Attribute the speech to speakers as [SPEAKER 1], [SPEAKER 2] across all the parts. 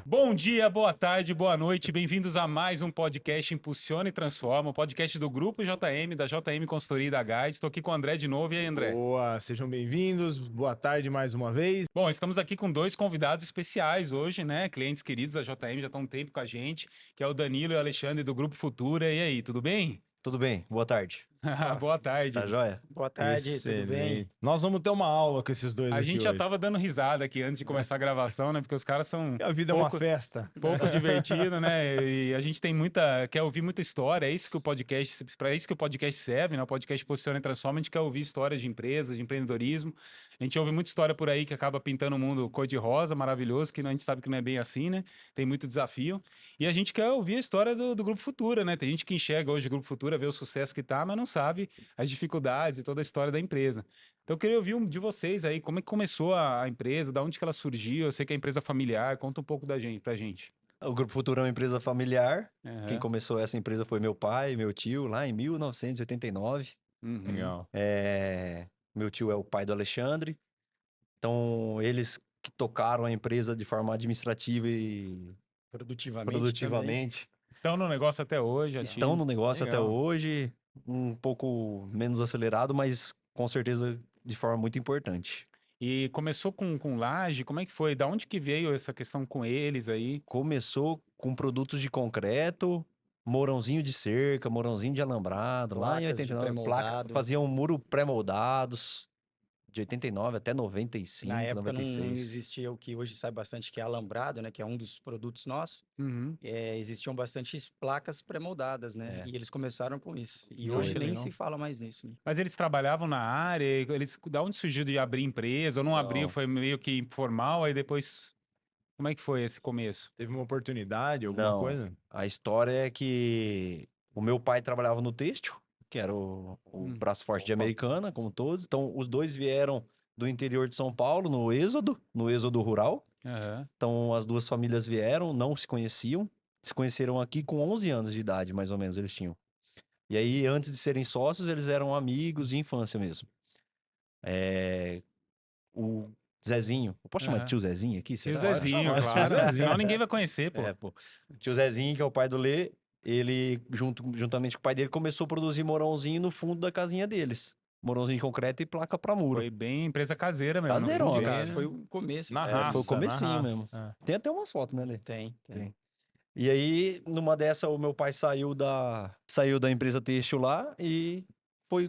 [SPEAKER 1] Bom dia, boa tarde, boa noite, bem-vindos a mais um podcast Impulsiona e Transforma, o podcast do Grupo JM, da JM Consultoria e da Guide. Estou aqui com o André de novo. E aí, André?
[SPEAKER 2] Boa, sejam bem-vindos, boa tarde mais uma vez.
[SPEAKER 1] Bom, estamos aqui com dois convidados especiais hoje, né? Clientes queridos da JM, já estão um tempo com a gente, que é o Danilo e o Alexandre do Grupo Futura. E aí, tudo bem?
[SPEAKER 3] Tudo bem, boa tarde.
[SPEAKER 1] Boa tarde.
[SPEAKER 3] Tá joia?
[SPEAKER 4] Boa tarde, tudo bem?
[SPEAKER 2] Nós vamos ter uma aula com esses dois
[SPEAKER 1] A
[SPEAKER 2] aqui
[SPEAKER 1] gente já
[SPEAKER 2] hoje.
[SPEAKER 1] tava dando risada aqui antes de começar a gravação, né? Porque os caras são
[SPEAKER 2] A vida é uma festa.
[SPEAKER 1] pouco divertido, né? E a gente tem quer ouvir muita história, é isso que o podcast, para isso que o podcast serve, né? O podcast Posiciona e Transforma, a gente quer ouvir histórias de empresas, de empreendedorismo. A gente ouve muita história por aí que acaba pintando o mundo cor-de-rosa, maravilhoso, que a gente sabe que não é bem assim, né? Tem muito desafio. E a gente quer ouvir a história do Grupo Futura, né? Tem gente que enxerga hoje o Grupo Futura, vê o sucesso que tá, mas não sabe as dificuldades e toda a história da empresa. Então eu queria ouvir de vocês aí, como é que começou a empresa, da onde que ela surgiu, eu sei que é empresa familiar, conta um pouco pra gente.
[SPEAKER 3] O Grupo Futuro é uma empresa familiar.
[SPEAKER 1] Uhum.
[SPEAKER 3] Quem começou essa empresa foi meu pai, meu tio, lá em 1989.
[SPEAKER 1] Uhum.
[SPEAKER 2] Legal.
[SPEAKER 3] Meu tio é o pai do Alexandre. Então, eles que tocaram a empresa de forma administrativa e produtivamente.
[SPEAKER 1] Estão no negócio até hoje.
[SPEAKER 3] Estão no negócio
[SPEAKER 2] Legal.
[SPEAKER 3] até hoje, um pouco menos acelerado, mas com certeza de forma muito importante.
[SPEAKER 1] E começou com laje, como é que foi? Da onde que veio essa questão com eles aí?
[SPEAKER 3] Começou com produtos de concreto, morãozinho de cerca, morãozinho de alambrado, lá em
[SPEAKER 4] Placas de
[SPEAKER 3] 89,
[SPEAKER 4] pré-moldado.
[SPEAKER 3] faziam um muro pré-moldados, de 89 até 95,
[SPEAKER 4] Na época não
[SPEAKER 3] 96.
[SPEAKER 4] existia o que hoje sai bastante, que é alambrado, né? Que é um dos produtos nossos.
[SPEAKER 1] Uhum.
[SPEAKER 4] Existiam bastante placas pré-moldadas, né?
[SPEAKER 3] É.
[SPEAKER 4] E eles começaram com isso. E
[SPEAKER 1] Olha
[SPEAKER 4] hoje
[SPEAKER 1] que
[SPEAKER 4] nem
[SPEAKER 1] legal.
[SPEAKER 4] se fala mais nisso, né?
[SPEAKER 1] Mas eles trabalhavam na área, da onde surgiu de abrir empresa, ou não abriu,
[SPEAKER 3] Não.
[SPEAKER 1] foi meio que informal, aí depois, como é que foi esse começo?
[SPEAKER 2] Teve uma oportunidade, alguma
[SPEAKER 3] Não,
[SPEAKER 2] coisa?
[SPEAKER 3] a história é que o meu pai trabalhava no têxtil, que era o braço forte de
[SPEAKER 4] Opa.
[SPEAKER 3] Americana, como todos. Então, os dois vieram do interior de São Paulo, no êxodo rural.
[SPEAKER 1] Aham.
[SPEAKER 3] Então, as duas famílias vieram, não se conheciam. Se conheceram aqui com 11 anos de idade, mais ou menos, eles tinham. E aí, antes de serem sócios, eles eram amigos de infância mesmo. O Zezinho, eu posso chamar de
[SPEAKER 1] Aham.
[SPEAKER 3] tio Zezinho aqui?
[SPEAKER 1] Tio
[SPEAKER 3] será?
[SPEAKER 1] Zezinho,
[SPEAKER 2] chamar de tio
[SPEAKER 1] claro.
[SPEAKER 2] Zezinho.
[SPEAKER 1] Senão ninguém vai conhecer, pô.
[SPEAKER 3] Pô. O tio Zezinho, que é o pai do Lê, ele, juntamente com o pai dele, começou a produzir morãozinho no fundo da casinha deles. Morãozinho de concreto e placa pra muro.
[SPEAKER 1] Foi bem empresa caseira mesmo. no
[SPEAKER 3] Caseirona,
[SPEAKER 1] fim de
[SPEAKER 3] cara.
[SPEAKER 4] Esse
[SPEAKER 1] dia.
[SPEAKER 4] foi o começo.
[SPEAKER 2] Na
[SPEAKER 4] né?
[SPEAKER 2] raça,
[SPEAKER 3] foi o comecinho
[SPEAKER 2] na raça.
[SPEAKER 3] mesmo.
[SPEAKER 2] É.
[SPEAKER 3] Tem até umas fotos, né, Lê?
[SPEAKER 4] Tem.
[SPEAKER 3] E aí, numa dessa, o meu pai saiu da empresa têxtil lá e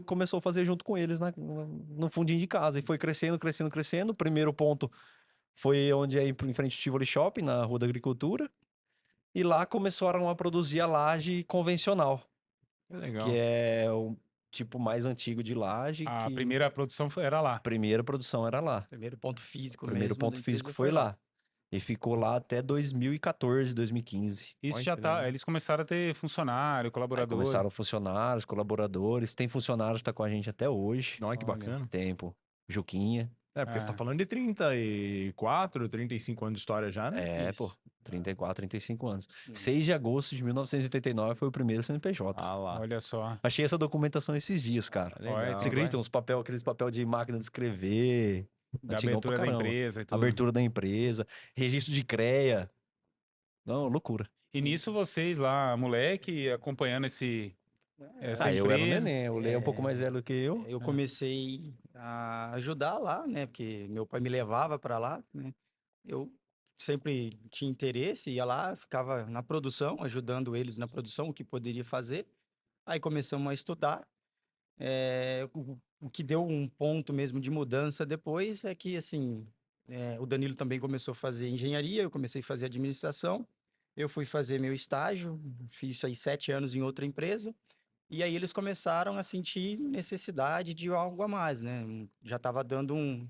[SPEAKER 3] começou a fazer junto com eles no fundinho de casa. E foi crescendo, crescendo, crescendo. O primeiro ponto foi onde é em frente ao Tivoli Shopping, na Rua da Agricultura. E lá começaram a produzir a laje convencional,
[SPEAKER 2] Legal.
[SPEAKER 3] que é o tipo mais antigo de laje.
[SPEAKER 1] A primeira produção era lá.
[SPEAKER 3] A primeira produção era lá.
[SPEAKER 4] Primeiro ponto físico
[SPEAKER 3] O primeiro
[SPEAKER 4] mesmo da
[SPEAKER 3] ponto físico
[SPEAKER 4] empresa
[SPEAKER 3] foi lá. E ficou lá até 2014, 2015.
[SPEAKER 1] Isso
[SPEAKER 2] Olha
[SPEAKER 1] já
[SPEAKER 2] que
[SPEAKER 1] tá.
[SPEAKER 2] legal.
[SPEAKER 1] Eles começaram a ter funcionário,
[SPEAKER 3] Aí
[SPEAKER 1] colaborador.
[SPEAKER 3] começaram funcionários, colaboradores. Tem funcionários que tá com a gente até hoje.
[SPEAKER 2] Olha que
[SPEAKER 1] Olha.
[SPEAKER 2] bacana.
[SPEAKER 3] Tempo. Juquinha.
[SPEAKER 2] É, porque você tá falando de 34, 35 anos de história já, né?
[SPEAKER 3] Pô. 34, 35 anos.
[SPEAKER 4] Hum.
[SPEAKER 3] 6 de agosto de 1989 foi o primeiro CNPJ.
[SPEAKER 2] Ah lá.
[SPEAKER 1] Olha só.
[SPEAKER 3] Achei essa documentação esses dias, cara.
[SPEAKER 2] Legal.
[SPEAKER 1] Olha,
[SPEAKER 3] Você acredita? Aqueles papel de máquina de escrever.
[SPEAKER 1] Da
[SPEAKER 3] Antigão pra
[SPEAKER 1] abertura da
[SPEAKER 3] caramba.
[SPEAKER 1] empresa e tudo.
[SPEAKER 3] Abertura da empresa. Registro de CREA. Não, loucura.
[SPEAKER 1] E nisso vocês lá, moleque, acompanhando essa
[SPEAKER 3] Eu era um
[SPEAKER 1] empresa.
[SPEAKER 3] neném. O Lê é um pouco mais velho do que eu.
[SPEAKER 4] Eu comecei a ajudar lá, né? Porque meu pai me levava para lá, né? Eu sempre tinha interesse, ia lá, ficava na produção, ajudando eles na produção, o que poderia fazer. Aí começamos a estudar. O que deu um ponto mesmo de mudança depois é que, assim, o Danilo também começou a fazer engenharia, eu comecei a fazer administração. Eu fui fazer meu estágio, fiz aí 7 anos em outra empresa. E aí eles começaram a sentir necessidade de algo a mais, né? Já estava dando um...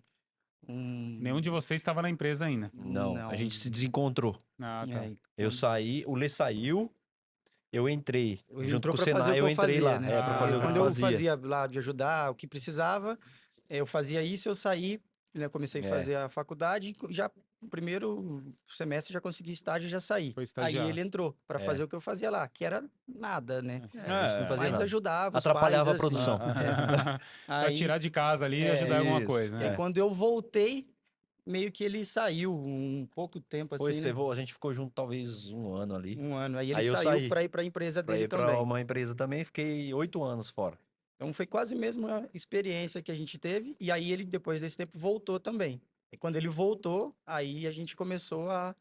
[SPEAKER 1] Nenhum de vocês estava na empresa ainda.
[SPEAKER 3] Não,
[SPEAKER 4] Não.
[SPEAKER 3] a gente se desencontrou.
[SPEAKER 1] Ah, tá.
[SPEAKER 3] Eu saí, o Lê saiu, eu entrei.
[SPEAKER 4] Ele
[SPEAKER 3] Junto
[SPEAKER 4] entrou
[SPEAKER 3] com o
[SPEAKER 4] pra fazer
[SPEAKER 3] Senai,
[SPEAKER 4] o que
[SPEAKER 3] eu entrei
[SPEAKER 4] fazia,
[SPEAKER 3] lá.
[SPEAKER 4] né?
[SPEAKER 3] Pra
[SPEAKER 1] Ah,
[SPEAKER 3] fazer o que
[SPEAKER 4] Quando
[SPEAKER 3] eu
[SPEAKER 4] eu
[SPEAKER 3] fazia.
[SPEAKER 4] fazia lá de ajudar o que precisava, eu fazia isso, eu saí, né? Comecei a fazer a faculdade, e já no primeiro semestre já consegui estágio e já saí.
[SPEAKER 1] Foi
[SPEAKER 4] Aí
[SPEAKER 1] estagiar.
[SPEAKER 4] ele entrou para
[SPEAKER 3] É.
[SPEAKER 4] fazer o que eu fazia lá, que era nada, né?
[SPEAKER 3] A gente não fazia
[SPEAKER 4] Mas
[SPEAKER 3] nada.
[SPEAKER 4] ajudava os
[SPEAKER 3] Atrapalhava
[SPEAKER 4] pais,
[SPEAKER 3] a produção.
[SPEAKER 4] assim.
[SPEAKER 1] Pra
[SPEAKER 4] Aí,
[SPEAKER 1] tirar de casa ali e ajudar em alguma
[SPEAKER 3] isso,
[SPEAKER 1] coisa,
[SPEAKER 4] aí
[SPEAKER 1] né?
[SPEAKER 4] quando eu voltei, meio que ele saiu um pouco tempo
[SPEAKER 3] Foi,
[SPEAKER 4] assim, né?
[SPEAKER 3] a gente ficou junto talvez um ano ali.
[SPEAKER 4] Um ano. Aí ele
[SPEAKER 3] Aí eu
[SPEAKER 4] saiu
[SPEAKER 3] saí
[SPEAKER 4] para ir para a empresa
[SPEAKER 3] pra
[SPEAKER 4] dele
[SPEAKER 3] ir pra
[SPEAKER 4] também.
[SPEAKER 3] uma empresa também, fiquei 8 anos fora.
[SPEAKER 4] Então foi quase a mesma experiência que a gente teve. E aí ele, depois desse tempo, voltou também. E quando ele voltou, aí a gente começou a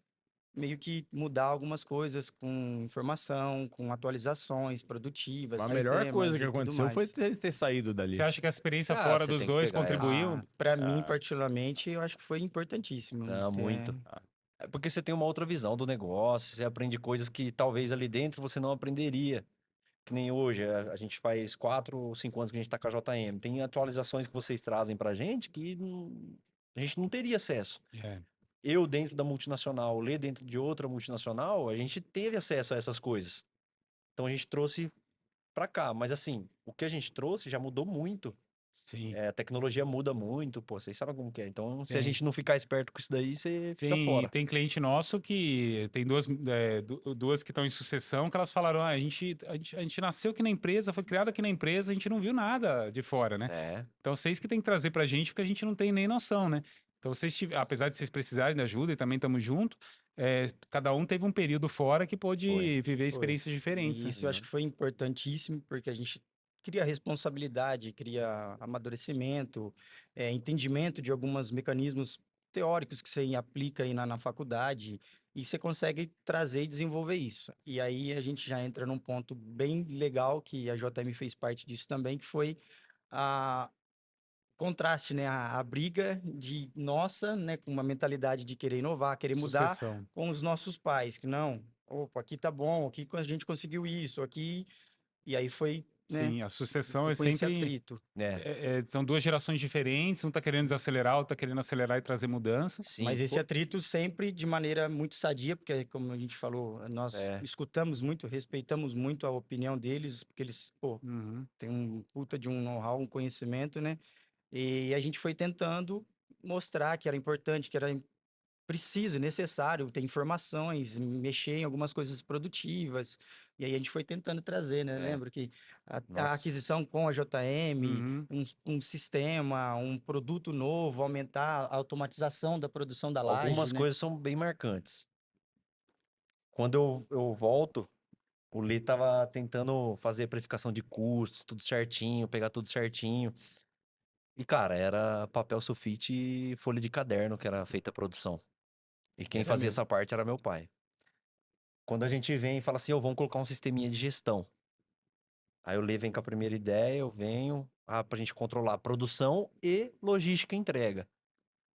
[SPEAKER 4] meio que mudar algumas coisas com informação, com atualizações produtivas,
[SPEAKER 2] A melhor coisa
[SPEAKER 4] sistemas
[SPEAKER 2] que
[SPEAKER 4] e tudo
[SPEAKER 2] aconteceu foi
[SPEAKER 4] mais.
[SPEAKER 2] ter saído dali.
[SPEAKER 1] Você acha que a experiência
[SPEAKER 3] Ah,
[SPEAKER 1] fora
[SPEAKER 3] você
[SPEAKER 1] dos
[SPEAKER 3] tem que
[SPEAKER 1] dois
[SPEAKER 3] pegar essa.
[SPEAKER 1] contribuiu?
[SPEAKER 4] Para mim, particularmente, eu acho que foi importantíssimo.
[SPEAKER 3] Não, muito. É porque você tem uma outra visão do negócio, você aprende coisas que talvez ali dentro você não aprenderia. Que nem hoje, a gente faz 4 ou 5 anos que a gente tá com a JM. Tem atualizações que vocês trazem pra gente que a gente não teria acesso.
[SPEAKER 1] É.
[SPEAKER 3] Eu dentro da multinacional, Lê dentro de outra multinacional, a gente teve acesso a essas coisas. Então a gente trouxe pra cá. Mas assim, o que a gente trouxe já mudou muito.
[SPEAKER 1] Sim.
[SPEAKER 3] A tecnologia muda muito, pô, vocês sabem como que é. Então, se a
[SPEAKER 1] Tem.
[SPEAKER 3] gente não ficar esperto com isso daí, você fica
[SPEAKER 1] Tem,
[SPEAKER 3] fora.
[SPEAKER 1] tem cliente nosso que tem duas que estão em sucessão, que elas falaram: a gente nasceu aqui na empresa, foi criado aqui na empresa, a gente não viu nada de fora, né?
[SPEAKER 3] É.
[SPEAKER 1] Então vocês que tem que trazer pra gente, porque a gente não tem nem noção, né? Então apesar de vocês precisarem de ajuda e também estamos juntos, cada um teve um período fora que pôde
[SPEAKER 3] Foi.
[SPEAKER 1] viver
[SPEAKER 4] Foi.
[SPEAKER 1] experiências diferentes,
[SPEAKER 4] E
[SPEAKER 1] né?
[SPEAKER 4] isso eu acho que foi importantíssimo, porque a gente cria responsabilidade, cria amadurecimento, entendimento de alguns mecanismos teóricos que você aplica aí na faculdade, e você consegue trazer e desenvolver isso. E aí a gente já entra num ponto bem legal, que a JM fez parte disso também, que foi a contraste, né? A briga de nossa, né? Com uma mentalidade de querer inovar, querer mudar,
[SPEAKER 1] Sucessão.
[SPEAKER 4] com os nossos pais, que não, opa, aqui tá bom, aqui a gente conseguiu isso, aqui. E aí foi, né?
[SPEAKER 1] Sim, a sucessão
[SPEAKER 4] Foi
[SPEAKER 1] é
[SPEAKER 4] com esse
[SPEAKER 1] sempre.
[SPEAKER 4] atrito.
[SPEAKER 1] São duas gerações diferentes, um tá querendo desacelerar, outro tá querendo acelerar e trazer mudança.
[SPEAKER 3] Sim.
[SPEAKER 4] Mas esse atrito sempre de maneira muito sadia, porque, como a gente falou, nós escutamos muito, respeitamos muito a opinião deles, porque eles, pô,
[SPEAKER 1] Uhum.
[SPEAKER 4] têm um puta de um know-how, um conhecimento, né? E a gente foi tentando mostrar que era importante, que era preciso, necessário ter informações, mexer em algumas coisas produtivas. E aí a gente foi tentando trazer, né? Lembra que a
[SPEAKER 3] Nossa.
[SPEAKER 4] aquisição com a JM,
[SPEAKER 1] Uhum.
[SPEAKER 4] um sistema, um produto novo, aumentar a automatização da produção da laje,
[SPEAKER 3] Algumas
[SPEAKER 4] né?
[SPEAKER 3] coisas são bem marcantes. Quando eu volto, o Lê tava tentando fazer precificação de custos, tudo certinho, pegar tudo certinho. E, cara, era papel sulfite e folha de caderno que era feita a produção. E quem
[SPEAKER 1] Era
[SPEAKER 3] fazia
[SPEAKER 1] mesmo.
[SPEAKER 3] essa parte era meu pai. Quando a gente vem e fala assim, vamos colocar um sisteminha de gestão. Aí o Lê vem com a primeira ideia, eu venho, pra gente controlar a produção e logística e entrega.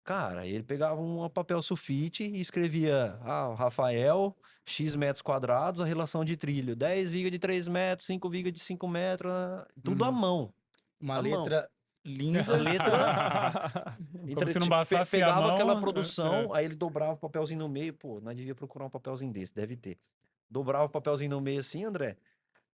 [SPEAKER 3] Cara, ele pegava um papel sulfite e escrevia, o Rafael, X metros quadrados, a relação de trilho, 10 vigas de 3 metros, 5 vigas de 5 metros, tudo à
[SPEAKER 1] Uhum.
[SPEAKER 3] mão.
[SPEAKER 4] Uma
[SPEAKER 3] à mão.
[SPEAKER 4] letra linda.
[SPEAKER 3] A letra.
[SPEAKER 1] Como se não bastasse a
[SPEAKER 3] pegava
[SPEAKER 1] mão,
[SPEAKER 3] aquela produção, aí ele dobrava o papelzinho no meio, pô, nós devia procurar um papelzinho desse, deve ter. Dobrava o papelzinho no meio assim, André,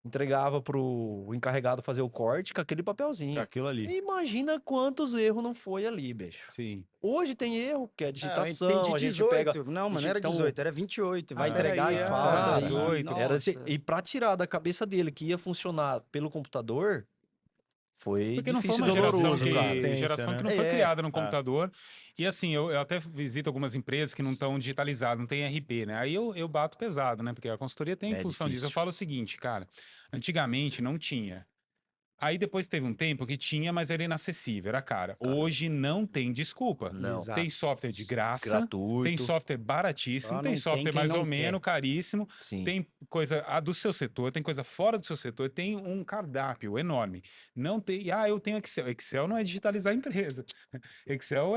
[SPEAKER 3] entregava pro encarregado fazer o corte com aquele papelzinho.
[SPEAKER 2] Aquilo ali.
[SPEAKER 3] E imagina quantos erros não foi ali, bicho.
[SPEAKER 1] Sim.
[SPEAKER 3] Hoje tem erro, que é
[SPEAKER 4] Ah, eu
[SPEAKER 3] digitação,
[SPEAKER 4] entendi
[SPEAKER 3] a gente
[SPEAKER 4] 18.
[SPEAKER 3] pega...
[SPEAKER 4] Não, mano, não era
[SPEAKER 3] então,
[SPEAKER 4] 18, era 28. Vai
[SPEAKER 1] Ah,
[SPEAKER 4] entregar e
[SPEAKER 1] era
[SPEAKER 4] falta.
[SPEAKER 1] 18.
[SPEAKER 3] Era,
[SPEAKER 4] Nossa.
[SPEAKER 3] e pra tirar da cabeça dele que ia funcionar pelo computador, foi
[SPEAKER 1] Porque não foi
[SPEAKER 3] difícil
[SPEAKER 1] uma
[SPEAKER 3] e doloroso, cara.
[SPEAKER 2] Resistência,
[SPEAKER 1] que
[SPEAKER 2] né?
[SPEAKER 1] não foi
[SPEAKER 3] É.
[SPEAKER 1] criada no computador. E assim, eu até visito algumas empresas que não estão digitalizadas, não tem RP, né? Aí eu bato pesado, né? Porque a consultoria tem
[SPEAKER 3] É
[SPEAKER 1] função disso. Eu
[SPEAKER 3] difícil.
[SPEAKER 1] falo o seguinte, cara, antigamente não tinha. Aí depois teve um tempo que tinha, mas era inacessível, era cara. Hoje não tem desculpa.
[SPEAKER 3] Não.
[SPEAKER 4] Exato.
[SPEAKER 1] Tem software de graça,
[SPEAKER 3] Gratuito.
[SPEAKER 1] tem software baratíssimo,
[SPEAKER 4] Só
[SPEAKER 1] tem
[SPEAKER 4] não
[SPEAKER 1] software
[SPEAKER 4] tem quem
[SPEAKER 1] mais
[SPEAKER 4] não
[SPEAKER 1] ou menos,
[SPEAKER 4] quer.
[SPEAKER 1] caríssimo,
[SPEAKER 3] Sim.
[SPEAKER 1] tem coisa do seu setor, tem coisa fora do seu setor, tem um cardápio enorme. Não tem, eu tenho Excel. Excel não é digitalizar a empresa. Excel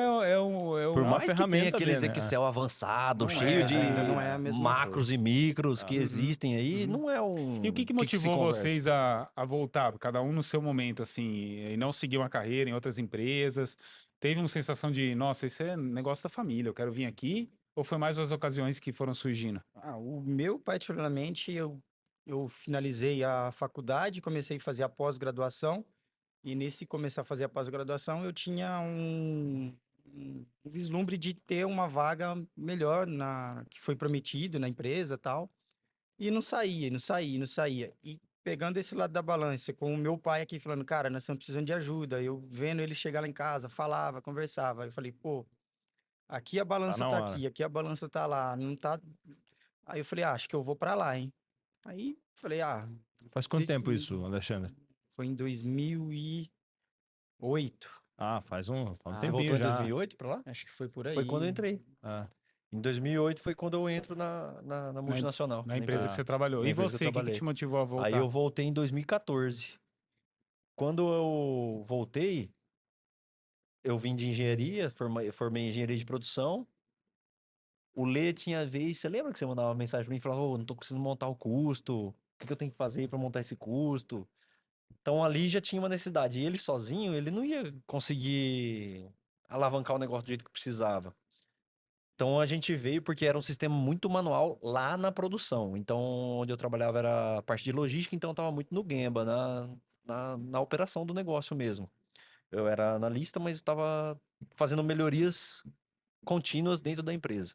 [SPEAKER 3] Por
[SPEAKER 2] uma
[SPEAKER 3] mais que tenha
[SPEAKER 2] ferramenta
[SPEAKER 3] aqueles
[SPEAKER 2] ali, né?
[SPEAKER 3] Excel avançado,
[SPEAKER 4] Não
[SPEAKER 3] cheio
[SPEAKER 4] é,
[SPEAKER 3] de
[SPEAKER 4] ainda não é a mesma
[SPEAKER 3] macros
[SPEAKER 4] coisa.
[SPEAKER 3] e micros que existem aí,
[SPEAKER 1] Uhum.
[SPEAKER 3] não é um...
[SPEAKER 1] E o que
[SPEAKER 3] se
[SPEAKER 1] motivou
[SPEAKER 3] conversa?
[SPEAKER 1] vocês a voltar, cada um no seu momento, assim, e não seguir uma carreira em outras empresas? Teve uma sensação de, nossa, isso é negócio da família, eu quero vir aqui? Ou foi mais as ocasiões que foram surgindo?
[SPEAKER 4] O meu, particularmente, eu finalizei a faculdade, comecei a fazer a pós-graduação, e nesse começar a fazer a pós-graduação, eu tinha um vislumbre de ter uma vaga melhor que foi prometido na empresa e tal. E não saía, não saía, não saía. E pegando esse lado da balança, com o meu pai aqui falando, cara, nós estamos precisando de ajuda. Eu vendo ele chegar lá em casa, falava, conversava. Eu falei, pô, aqui a balança
[SPEAKER 2] na
[SPEAKER 4] tá
[SPEAKER 2] hora.
[SPEAKER 4] aqui a balança tá lá, não tá. Aí eu falei, acho que eu vou pra lá, hein? Aí falei,
[SPEAKER 2] Faz quanto tempo isso, Alexandre?
[SPEAKER 4] foi em 2008.
[SPEAKER 2] Faz um
[SPEAKER 3] Você
[SPEAKER 2] tempinho
[SPEAKER 3] voltou em
[SPEAKER 2] já.
[SPEAKER 3] 2008 pra lá?
[SPEAKER 4] Acho que foi por aí.
[SPEAKER 3] Foi quando eu entrei.
[SPEAKER 2] Ah,
[SPEAKER 3] Em 2008 foi quando eu entro na multinacional.
[SPEAKER 1] Na empresa que você trabalhou.
[SPEAKER 3] na
[SPEAKER 1] E
[SPEAKER 3] empresa que
[SPEAKER 1] você,
[SPEAKER 3] eu
[SPEAKER 1] o que
[SPEAKER 3] trabalhei.
[SPEAKER 1] te motivou a voltar?
[SPEAKER 3] Aí eu voltei em 2014. Quando eu voltei, eu vim de engenharia, formei em engenharia de produção. O Lê tinha vez, você lembra que você mandava uma mensagem pra mim e falava, ô, não tô conseguindo montar o custo, o que que eu tenho que fazer pra montar esse custo? Então ali já tinha uma necessidade. E ele sozinho, ele não ia conseguir alavancar o negócio do jeito que precisava. Então a gente veio porque era um sistema muito manual lá na produção. Então, onde eu trabalhava era a parte de logística, então eu tava muito no Gemba, na operação do negócio mesmo. Eu era analista, mas eu tava fazendo melhorias contínuas dentro da empresa.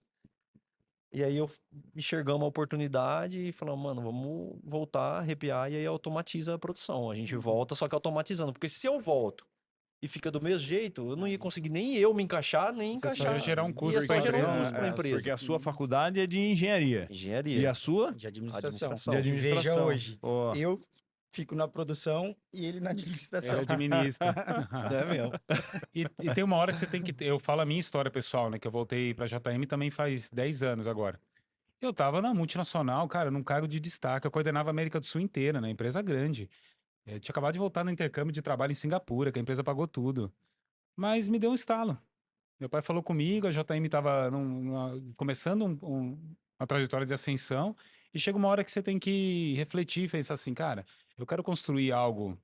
[SPEAKER 3] E aí eu enxergamos uma oportunidade e falamos, mano, vamos voltar, arrepiar e aí automatiza a produção. A gente volta, só que automatizando. Porque se eu volto e fica do mesmo jeito, eu não ia conseguir nem eu me encaixar, nem
[SPEAKER 1] Você só
[SPEAKER 3] encaixar.
[SPEAKER 1] ia gerar um custo
[SPEAKER 3] Ia só
[SPEAKER 1] pra
[SPEAKER 3] gerar um
[SPEAKER 1] empresa.
[SPEAKER 3] custo pra empresa.
[SPEAKER 2] Porque a sua faculdade é de engenharia. E
[SPEAKER 3] Engenharia.
[SPEAKER 2] a sua?
[SPEAKER 4] De administração.
[SPEAKER 3] Administração.
[SPEAKER 2] De
[SPEAKER 4] E veja
[SPEAKER 2] administração.
[SPEAKER 4] hoje,
[SPEAKER 2] Ó,
[SPEAKER 4] eu fico na produção e ele na
[SPEAKER 1] Ele
[SPEAKER 4] administração.
[SPEAKER 1] administra.
[SPEAKER 3] É mesmo.
[SPEAKER 1] E tem uma hora que você tem que ter. Eu falo a minha história pessoal, né? Que eu voltei pra JM também faz 10 anos agora. Eu tava na multinacional, cara, num cargo de destaque. Eu coordenava a América do Sul inteira, né? Empresa grande. Eu tinha acabado de voltar no intercâmbio de trabalho em Singapura, que a empresa pagou tudo. Mas me deu um estalo. Meu pai falou comigo, a JM estava começando uma trajetória de ascensão. E chega uma hora que você tem que refletir e pensar assim, cara, eu quero construir algo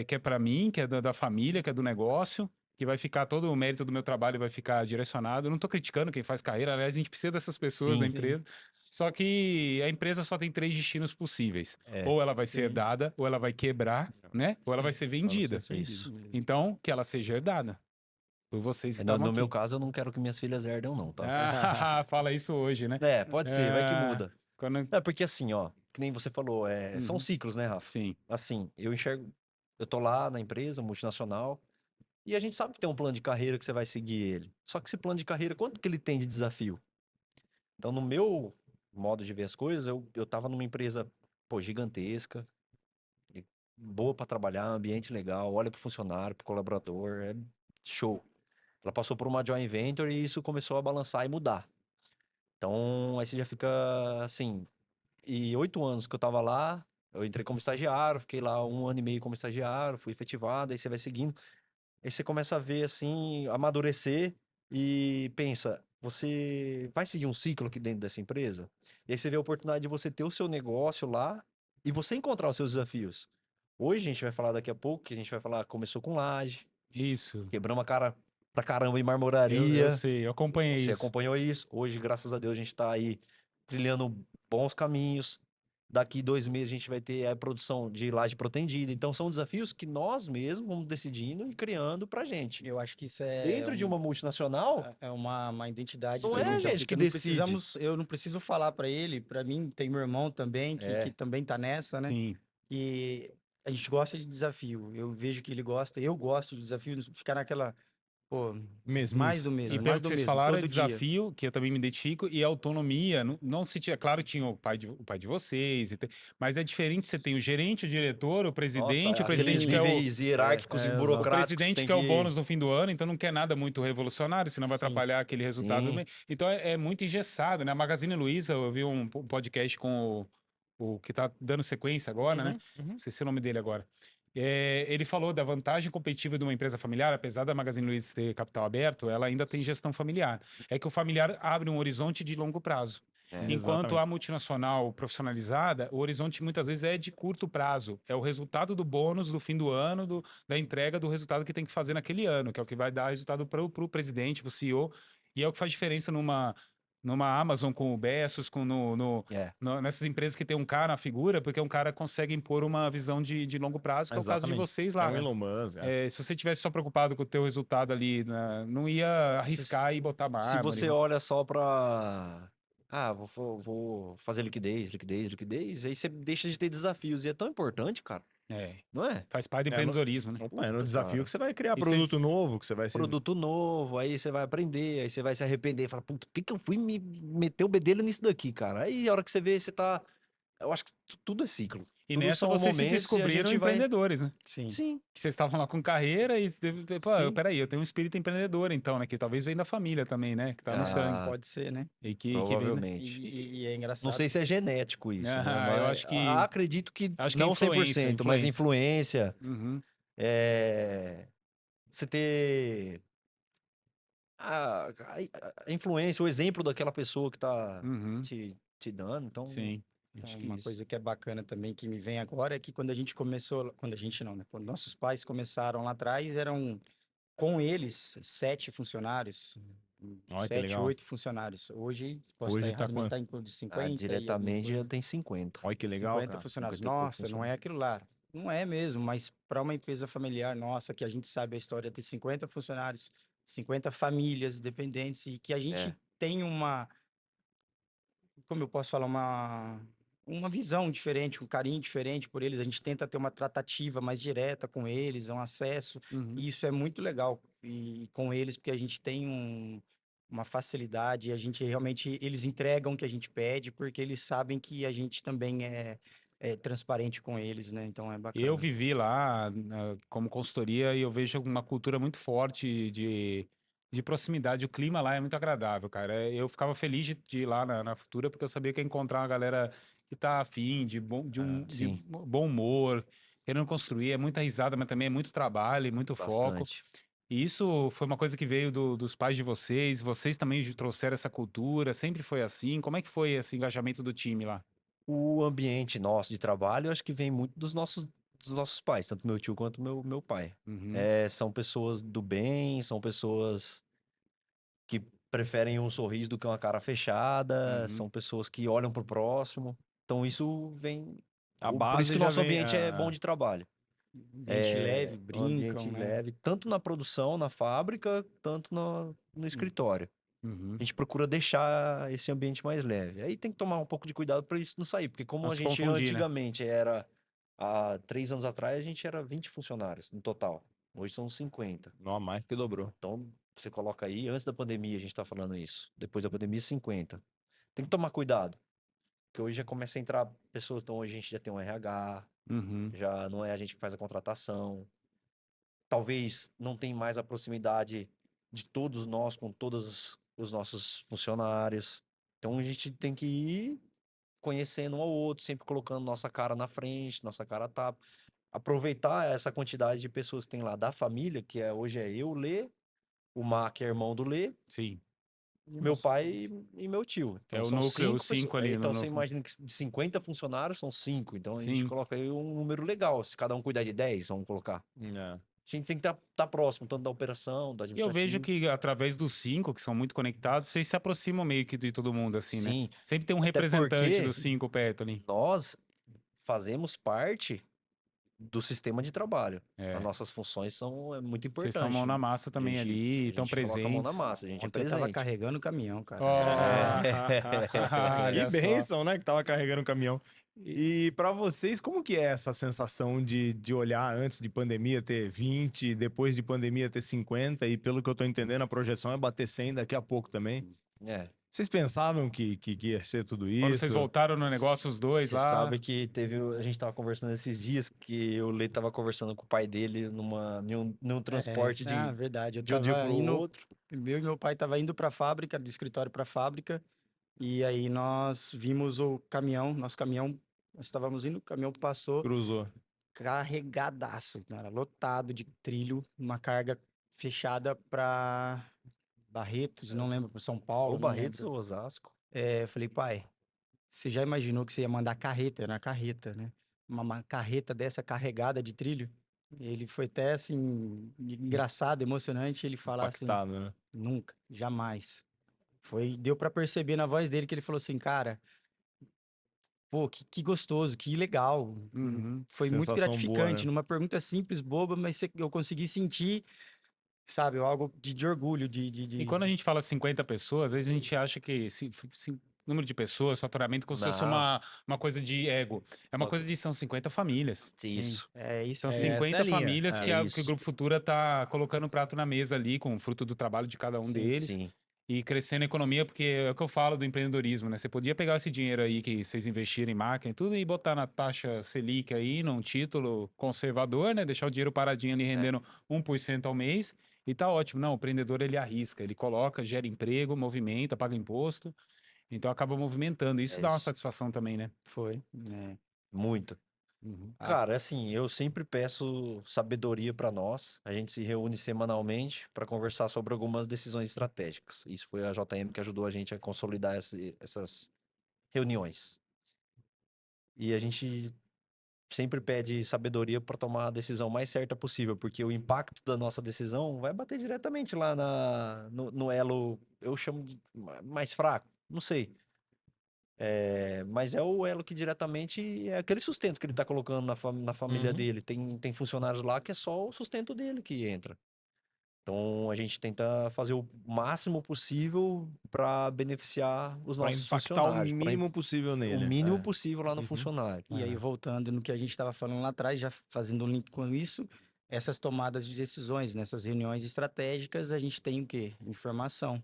[SPEAKER 1] que é para mim, que é da família, que é do negócio, que vai ficar todo o mérito do meu trabalho vai ficar direcionado. Eu não estou criticando quem faz carreira, aliás, a gente precisa dessas pessoas
[SPEAKER 3] Sim.
[SPEAKER 1] na empresa. Só que a empresa só tem 3 destinos possíveis.
[SPEAKER 3] É.
[SPEAKER 1] Ou ela vai ser
[SPEAKER 4] Sim.
[SPEAKER 1] herdada, ou ela vai quebrar, né? Ou ela vai ser vendida.
[SPEAKER 3] Isso.
[SPEAKER 1] Então, que ela seja herdada. Por vocês que
[SPEAKER 3] No,
[SPEAKER 1] estavam
[SPEAKER 3] no meu
[SPEAKER 1] aqui.
[SPEAKER 3] caso, eu não quero que minhas filhas herdem, não, tá?
[SPEAKER 1] Ah, fala isso hoje, né?
[SPEAKER 3] É, pode ser, vai que
[SPEAKER 1] Ah,
[SPEAKER 3] muda.
[SPEAKER 1] quando-
[SPEAKER 3] É porque assim, ó, que nem você falou, são
[SPEAKER 1] Uhum.
[SPEAKER 3] ciclos, né, Rafa?
[SPEAKER 1] Sim.
[SPEAKER 3] Assim, eu enxergo, eu tô lá na empresa multinacional e a gente sabe que tem um plano de carreira que você vai seguir ele. Só que esse plano de carreira, quanto que ele tem de desafio? Então, no meu modo de ver as coisas, eu tava numa empresa, pô, gigantesca, e boa para trabalhar, ambiente legal, olha pro funcionário, pro colaborador, é show. Ela passou por uma joint venture e isso começou a balançar e mudar. Então, aí você já fica assim. E 8 anos que eu tava lá, eu entrei como estagiário, fiquei lá 1 ano e meio como estagiário, fui efetivado, aí você vai seguindo. Aí você começa a ver assim, amadurecer e pensa, você vai seguir um ciclo aqui dentro dessa empresa? E aí você vê a oportunidade de você ter o seu negócio lá e você encontrar os seus desafios. Hoje a gente vai falar daqui a pouco, que a gente vai falar, começou com laje,
[SPEAKER 1] Isso.
[SPEAKER 3] quebramos a cara pra caramba em
[SPEAKER 1] Eu
[SPEAKER 3] marmoraria.
[SPEAKER 1] sei, eu acompanhei
[SPEAKER 3] Você
[SPEAKER 1] isso.
[SPEAKER 3] acompanhou isso. Hoje, graças a Deus, a gente está aí trilhando bons caminhos. Daqui 2 meses a gente vai ter a produção de laje protendida. Então, são desafios que nós mesmos vamos decidindo e criando pra gente.
[SPEAKER 4] Eu acho que isso é
[SPEAKER 3] Dentro de uma multinacional,
[SPEAKER 4] uma identidade
[SPEAKER 3] Não
[SPEAKER 4] que
[SPEAKER 3] é,
[SPEAKER 4] você
[SPEAKER 3] gente,
[SPEAKER 4] aplica.
[SPEAKER 3] que
[SPEAKER 4] Não
[SPEAKER 3] decide.
[SPEAKER 4] eu não preciso falar para ele, para mim tem meu irmão também que também tá nessa, né?
[SPEAKER 1] Sim.
[SPEAKER 4] E a gente gosta de desafio. Eu vejo que ele gosta, eu gosto de desafio, ficar naquela, pô, mais do
[SPEAKER 1] E
[SPEAKER 4] mesmo,
[SPEAKER 1] pelo
[SPEAKER 4] mais
[SPEAKER 1] que
[SPEAKER 4] do
[SPEAKER 1] vocês
[SPEAKER 4] mesmo,
[SPEAKER 1] falaram, é
[SPEAKER 4] todo dia.
[SPEAKER 1] desafio, que eu também me identifico, e autonomia. Não se tinha, claro, tinha o pai de vocês, mas é diferente. Você tem o gerente, o diretor, o presidente
[SPEAKER 3] aqueles
[SPEAKER 1] que é o.
[SPEAKER 3] níveis hierárquicos e
[SPEAKER 1] O
[SPEAKER 3] burocráticos que
[SPEAKER 1] presidente
[SPEAKER 3] tem
[SPEAKER 1] que é o
[SPEAKER 3] que...
[SPEAKER 1] bônus no fim do ano, então não quer nada muito revolucionário, senão vai
[SPEAKER 4] Sim.
[SPEAKER 1] atrapalhar aquele resultado.
[SPEAKER 3] Sim.
[SPEAKER 1] Então é muito engessado, né? A Magazine Luiza, eu vi um podcast com o que tá dando sequência agora, né? Não sei se é o nome dele agora. Ele falou da vantagem competitiva de uma empresa familiar, apesar da Magazine Luiza ter capital aberto, ela ainda tem gestão familiar. É que o familiar abre um horizonte de longo prazo. Enquanto
[SPEAKER 2] exatamente.
[SPEAKER 1] a multinacional profissionalizada, o horizonte muitas vezes é de curto prazo. É o resultado do bônus do fim do ano, da entrega do resultado que tem que fazer naquele ano, que é o que vai dar resultado para o presidente, para o CEO. E é o que faz diferença numa Amazon com o Bezos,
[SPEAKER 3] É.
[SPEAKER 1] nessas empresas que tem um cara na figura, porque um cara consegue impor uma visão de longo prazo, que é o caso de
[SPEAKER 2] Exatamente.
[SPEAKER 1] vocês
[SPEAKER 2] É
[SPEAKER 1] lá,
[SPEAKER 2] o
[SPEAKER 1] né?
[SPEAKER 2] Elon Musk.
[SPEAKER 1] Se você tivesse só preocupado com o teu resultado ali, né, não ia arriscar e botar
[SPEAKER 3] Se
[SPEAKER 1] mármore.
[SPEAKER 3] você olha só pra. Ah, vou fazer liquidez, liquidez, liquidez, aí você deixa de ter desafios. E é tão importante, cara,
[SPEAKER 1] É,
[SPEAKER 3] não é?
[SPEAKER 1] faz parte do
[SPEAKER 2] É, no-
[SPEAKER 1] empreendedorismo, né?
[SPEAKER 2] Opa, é no
[SPEAKER 3] Puta,
[SPEAKER 2] desafio
[SPEAKER 3] cara.
[SPEAKER 2] que você vai criar
[SPEAKER 1] E
[SPEAKER 2] produto
[SPEAKER 1] vocês-
[SPEAKER 2] novo, que você vai se...
[SPEAKER 3] Produto novo, aí você vai aprender, aí você vai se arrepender. Fala, puta, por que que eu fui me meter o bedelho nisso daqui, cara? Aí a hora que você vê, você tá. Eu acho que tudo é ciclo.
[SPEAKER 1] E
[SPEAKER 3] Tudo
[SPEAKER 1] nessa
[SPEAKER 3] são
[SPEAKER 1] vocês se
[SPEAKER 3] momentos e a
[SPEAKER 1] descobriram
[SPEAKER 3] gente vai.
[SPEAKER 1] empreendedores, né?
[SPEAKER 4] Sim.
[SPEAKER 3] Sim,
[SPEAKER 1] Que vocês estavam lá com carreira e, pô,
[SPEAKER 3] Sim.
[SPEAKER 1] peraí, eu tenho um espírito empreendedor, então, né? Que talvez venha da família também, né? Que tá no sangue.
[SPEAKER 3] Ah,
[SPEAKER 4] Pode ser, né?
[SPEAKER 1] E que vem,
[SPEAKER 3] provavelmente.
[SPEAKER 4] E é engraçado.
[SPEAKER 3] Não sei se é genético isso, né?
[SPEAKER 1] Ah, eu
[SPEAKER 3] Mas
[SPEAKER 1] acho que-
[SPEAKER 3] acredito que
[SPEAKER 1] acho que
[SPEAKER 3] não
[SPEAKER 1] influência,
[SPEAKER 3] 100%, mas influência.
[SPEAKER 1] Uhum.
[SPEAKER 3] Você ter a influência, o exemplo daquela pessoa que tá
[SPEAKER 1] Uhum.
[SPEAKER 3] te dando. Então,
[SPEAKER 1] Sim.
[SPEAKER 3] acho que
[SPEAKER 4] Uma
[SPEAKER 3] isso.
[SPEAKER 4] coisa que é bacana também que me vem agora é que quando a gente começou, quando a gente não, né? Quando nossos pais começaram lá atrás, eram com eles 7 funcionários,
[SPEAKER 2] Olha que
[SPEAKER 4] 7,
[SPEAKER 2] legal.
[SPEAKER 4] 8 funcionários. Hoje, posso
[SPEAKER 2] Hoje
[SPEAKER 4] estar
[SPEAKER 2] tá
[SPEAKER 4] errado, mas
[SPEAKER 2] quanto?
[SPEAKER 4] está em torno de 50 e alguma
[SPEAKER 3] Diretamente já
[SPEAKER 4] coisa.
[SPEAKER 3] tem 50.
[SPEAKER 2] Olha que legal,
[SPEAKER 4] 50
[SPEAKER 2] cara.
[SPEAKER 4] funcionários.
[SPEAKER 3] 50 e pouco
[SPEAKER 4] Nossa, não é aquilo lá. Não é mesmo, mas para uma empresa familiar nossa, que a gente sabe a história, ter 50 funcionários, 50 famílias dependentes e que a gente
[SPEAKER 3] É.
[SPEAKER 4] tem uma, como eu posso falar, uma visão diferente, um carinho diferente por eles. A gente tenta ter uma tratativa mais direta com eles, um acesso.
[SPEAKER 1] Uhum.
[SPEAKER 4] E isso é muito legal e com eles, porque a gente tem uma facilidade, a gente realmente, eles entregam o que a gente pede, porque eles sabem que a gente também é transparente com eles, né? Então é bacana.
[SPEAKER 1] Eu vivi lá como consultoria e eu vejo uma cultura muito forte de proximidade. O clima lá é muito agradável, cara. Eu ficava feliz de ir lá na Futura porque eu sabia que ia encontrar uma galera que tá afim, de
[SPEAKER 3] Sim,
[SPEAKER 1] bom humor, querendo construir. É muita risada, mas também é muito trabalho e muito foco.
[SPEAKER 3] bastante.
[SPEAKER 1] E isso foi uma coisa que veio dos pais de vocês. Vocês também trouxeram essa cultura. Sempre foi assim. Como é que foi esse engajamento do time lá?
[SPEAKER 3] O ambiente nosso de trabalho, eu acho que vem muito dos nossos pais, tanto meu tio quanto meu pai.
[SPEAKER 1] Uhum.
[SPEAKER 3] São pessoas do bem, são pessoas que preferem um sorriso do que uma cara fechada,
[SPEAKER 1] Uhum.
[SPEAKER 3] são pessoas que olham pro próximo. Então isso vem.
[SPEAKER 2] A
[SPEAKER 3] Por
[SPEAKER 2] base
[SPEAKER 3] isso que o
[SPEAKER 2] já
[SPEAKER 3] nosso
[SPEAKER 2] vem...
[SPEAKER 3] ambiente é bom de trabalho.
[SPEAKER 4] Ambiente leve,
[SPEAKER 3] Um ambiente
[SPEAKER 4] brincam, né?
[SPEAKER 3] leve, tanto na produção, na fábrica, tanto no escritório.
[SPEAKER 1] Uhum.
[SPEAKER 3] A gente procura deixar esse ambiente mais leve. Aí tem que tomar um pouco de cuidado para isso não sair, porque como
[SPEAKER 1] Não
[SPEAKER 3] a
[SPEAKER 1] se
[SPEAKER 3] gente
[SPEAKER 1] confundir, né?
[SPEAKER 3] antigamente era, há 3 anos atrás, a gente era 20 funcionários no total. Hoje são 50.
[SPEAKER 2] Não, mais que dobrou.
[SPEAKER 3] Então, você coloca aí, antes da pandemia a gente tá falando isso. Depois da pandemia, 50. Tem que tomar cuidado. Porque hoje já começa a entrar pessoas, então hoje a gente já tem um RH,
[SPEAKER 1] Uhum.
[SPEAKER 3] já não é a gente que faz a contratação. Talvez não tem mais a proximidade de todos nós com todos os nossos funcionários. Então a gente tem que ir conhecendo um ao outro, sempre colocando nossa cara na frente, nossa cara tapa. Aproveitar essa quantidade de pessoas que tem lá da família, que hoje é eu, Lê, o Mar, que é irmão do Lê,
[SPEAKER 1] Sim.
[SPEAKER 3] meu pai e meu tio.
[SPEAKER 1] É
[SPEAKER 3] Então
[SPEAKER 1] o
[SPEAKER 3] são
[SPEAKER 1] núcleo, os
[SPEAKER 3] 5 pessoas.
[SPEAKER 1] 5 ali.
[SPEAKER 3] Então você imagina que de 50 funcionários são 5. Então a gente
[SPEAKER 1] Sim.
[SPEAKER 3] coloca aí um número legal. Se cada um cuidar de 10, vamos colocar.
[SPEAKER 2] É.
[SPEAKER 3] A gente tem que estar próximo, tanto da operação, do
[SPEAKER 1] E eu
[SPEAKER 3] administrativo.
[SPEAKER 1] vejo que através dos 5, que são muito conectados, vocês se aproximam meio que de todo mundo, assim, né?
[SPEAKER 3] Sim,
[SPEAKER 1] Sempre tem um
[SPEAKER 3] até
[SPEAKER 1] representante
[SPEAKER 3] porque
[SPEAKER 1] dos 5 perto ali.
[SPEAKER 3] nós fazemos parte do sistema de trabalho.
[SPEAKER 1] É.
[SPEAKER 3] As nossas funções são muito
[SPEAKER 1] Vocês
[SPEAKER 3] importantes.
[SPEAKER 1] são mão na massa também
[SPEAKER 3] A gente-
[SPEAKER 1] ali,
[SPEAKER 3] a
[SPEAKER 1] estão
[SPEAKER 3] gente coloca a mão na
[SPEAKER 1] presentes.
[SPEAKER 3] massa, a gente é
[SPEAKER 4] Ontem eu tava
[SPEAKER 3] presente.
[SPEAKER 4] carregando o caminhão, cara.
[SPEAKER 1] Olha
[SPEAKER 2] E
[SPEAKER 1] só.
[SPEAKER 2] bênção, né? Que tava carregando o caminhão. E pra vocês, como que é essa sensação de olhar antes de pandemia ter 20, depois de pandemia ter 50, e pelo que eu tô entendendo, a projeção é bater 100 daqui a pouco também?
[SPEAKER 3] É.
[SPEAKER 2] Vocês pensavam que ia ser tudo isso?
[SPEAKER 1] Quando vocês voltaram no negócio, os dois
[SPEAKER 3] Você
[SPEAKER 1] lá.
[SPEAKER 3] sabe que a gente tava conversando esses dias que o Lê tava conversando com o pai dele num transporte
[SPEAKER 4] Verdade. Eu
[SPEAKER 3] de um dia
[SPEAKER 4] tava
[SPEAKER 3] pro
[SPEAKER 4] indo,
[SPEAKER 3] outro.
[SPEAKER 4] eu e meu pai tava indo pra fábrica, do escritório pra fábrica, e aí nós vimos o caminhão, nosso caminhão, nós estávamos indo, o caminhão passou
[SPEAKER 2] Cruzou.
[SPEAKER 4] carregadaço, cara, lotado de trilho, uma carga fechada pra Barretos, não lembro, pra São Paulo,
[SPEAKER 3] Ou
[SPEAKER 4] não
[SPEAKER 3] Barretos
[SPEAKER 4] lembro.
[SPEAKER 3] ou Osasco.
[SPEAKER 4] Eu falei, pai, você já imaginou que você ia mandar carreta, na carreta, né? Uma carreta dessa carregada de trilho? Ele foi até assim, engraçado, emocionante, ele falar assim,
[SPEAKER 2] Impactado, né?
[SPEAKER 4] nunca, jamais. Deu para perceber na voz dele que ele falou assim, cara, pô, que gostoso, que legal.
[SPEAKER 1] Uhum.
[SPEAKER 4] Foi muito
[SPEAKER 2] Sensação boa,
[SPEAKER 4] gratificante,
[SPEAKER 2] né?
[SPEAKER 4] numa pergunta simples, boba, mas eu consegui sentir, sabe, algo de orgulho,
[SPEAKER 1] E quando a gente fala 50 pessoas, às vezes a gente acha que número de pessoas, faturamento, como se fosse
[SPEAKER 3] Não.
[SPEAKER 1] uma coisa de ego. É uma
[SPEAKER 3] Uma
[SPEAKER 1] coisa de são 50 famílias.
[SPEAKER 3] Isso.
[SPEAKER 4] É isso
[SPEAKER 1] São
[SPEAKER 4] mesmo.
[SPEAKER 2] Essa é a
[SPEAKER 1] 50
[SPEAKER 2] linha.
[SPEAKER 1] famílias
[SPEAKER 2] É.
[SPEAKER 1] que, que o
[SPEAKER 3] isso.
[SPEAKER 1] Grupo Futura está colocando o prato na mesa ali, com o fruto do trabalho de cada um
[SPEAKER 4] Sim,
[SPEAKER 1] deles.
[SPEAKER 3] Sim.
[SPEAKER 1] E crescendo a economia, porque é o que eu falo do empreendedorismo, né? Você podia pegar esse dinheiro aí que vocês investiram em máquina e tudo e botar na taxa Selic aí, num título conservador, né? Deixar o dinheiro paradinho ali rendendo 1% ao mês e tá ótimo. Não, o empreendedor ele arrisca, ele coloca, gera emprego, movimenta, paga imposto, então acaba movimentando. Isso
[SPEAKER 3] É
[SPEAKER 1] dá uma
[SPEAKER 3] isso.
[SPEAKER 1] satisfação também, né?
[SPEAKER 4] Foi. É.
[SPEAKER 3] Muito.
[SPEAKER 1] Uhum.
[SPEAKER 3] Cara, assim, eu sempre peço sabedoria para nós. A gente se reúne semanalmente para conversar sobre algumas decisões estratégicas. Isso foi a JM que ajudou a gente a consolidar essas reuniões. E a gente sempre pede sabedoria para tomar a decisão mais certa possível, porque o impacto da nossa decisão vai bater diretamente lá no elo, eu chamo de mais fraco, não sei. Mas é o elo que diretamente é aquele sustento que ele está colocando na família
[SPEAKER 1] Uhum.
[SPEAKER 3] dele. Tem funcionários lá que é só o sustento dele que entra. Então a gente tenta fazer o máximo possível para beneficiar os
[SPEAKER 2] Pra
[SPEAKER 3] nossos
[SPEAKER 2] impactar o
[SPEAKER 3] funcionários,
[SPEAKER 2] mínimo possível
[SPEAKER 3] o
[SPEAKER 2] nele.
[SPEAKER 3] mínimo
[SPEAKER 2] É.
[SPEAKER 3] possível lá no
[SPEAKER 2] Uhum.
[SPEAKER 3] funcionário.
[SPEAKER 4] E aí, voltando no que a gente estava falando lá atrás, já fazendo um link com isso, essas tomadas de decisões, nessas reuniões estratégicas, a gente tem o quê? Informação.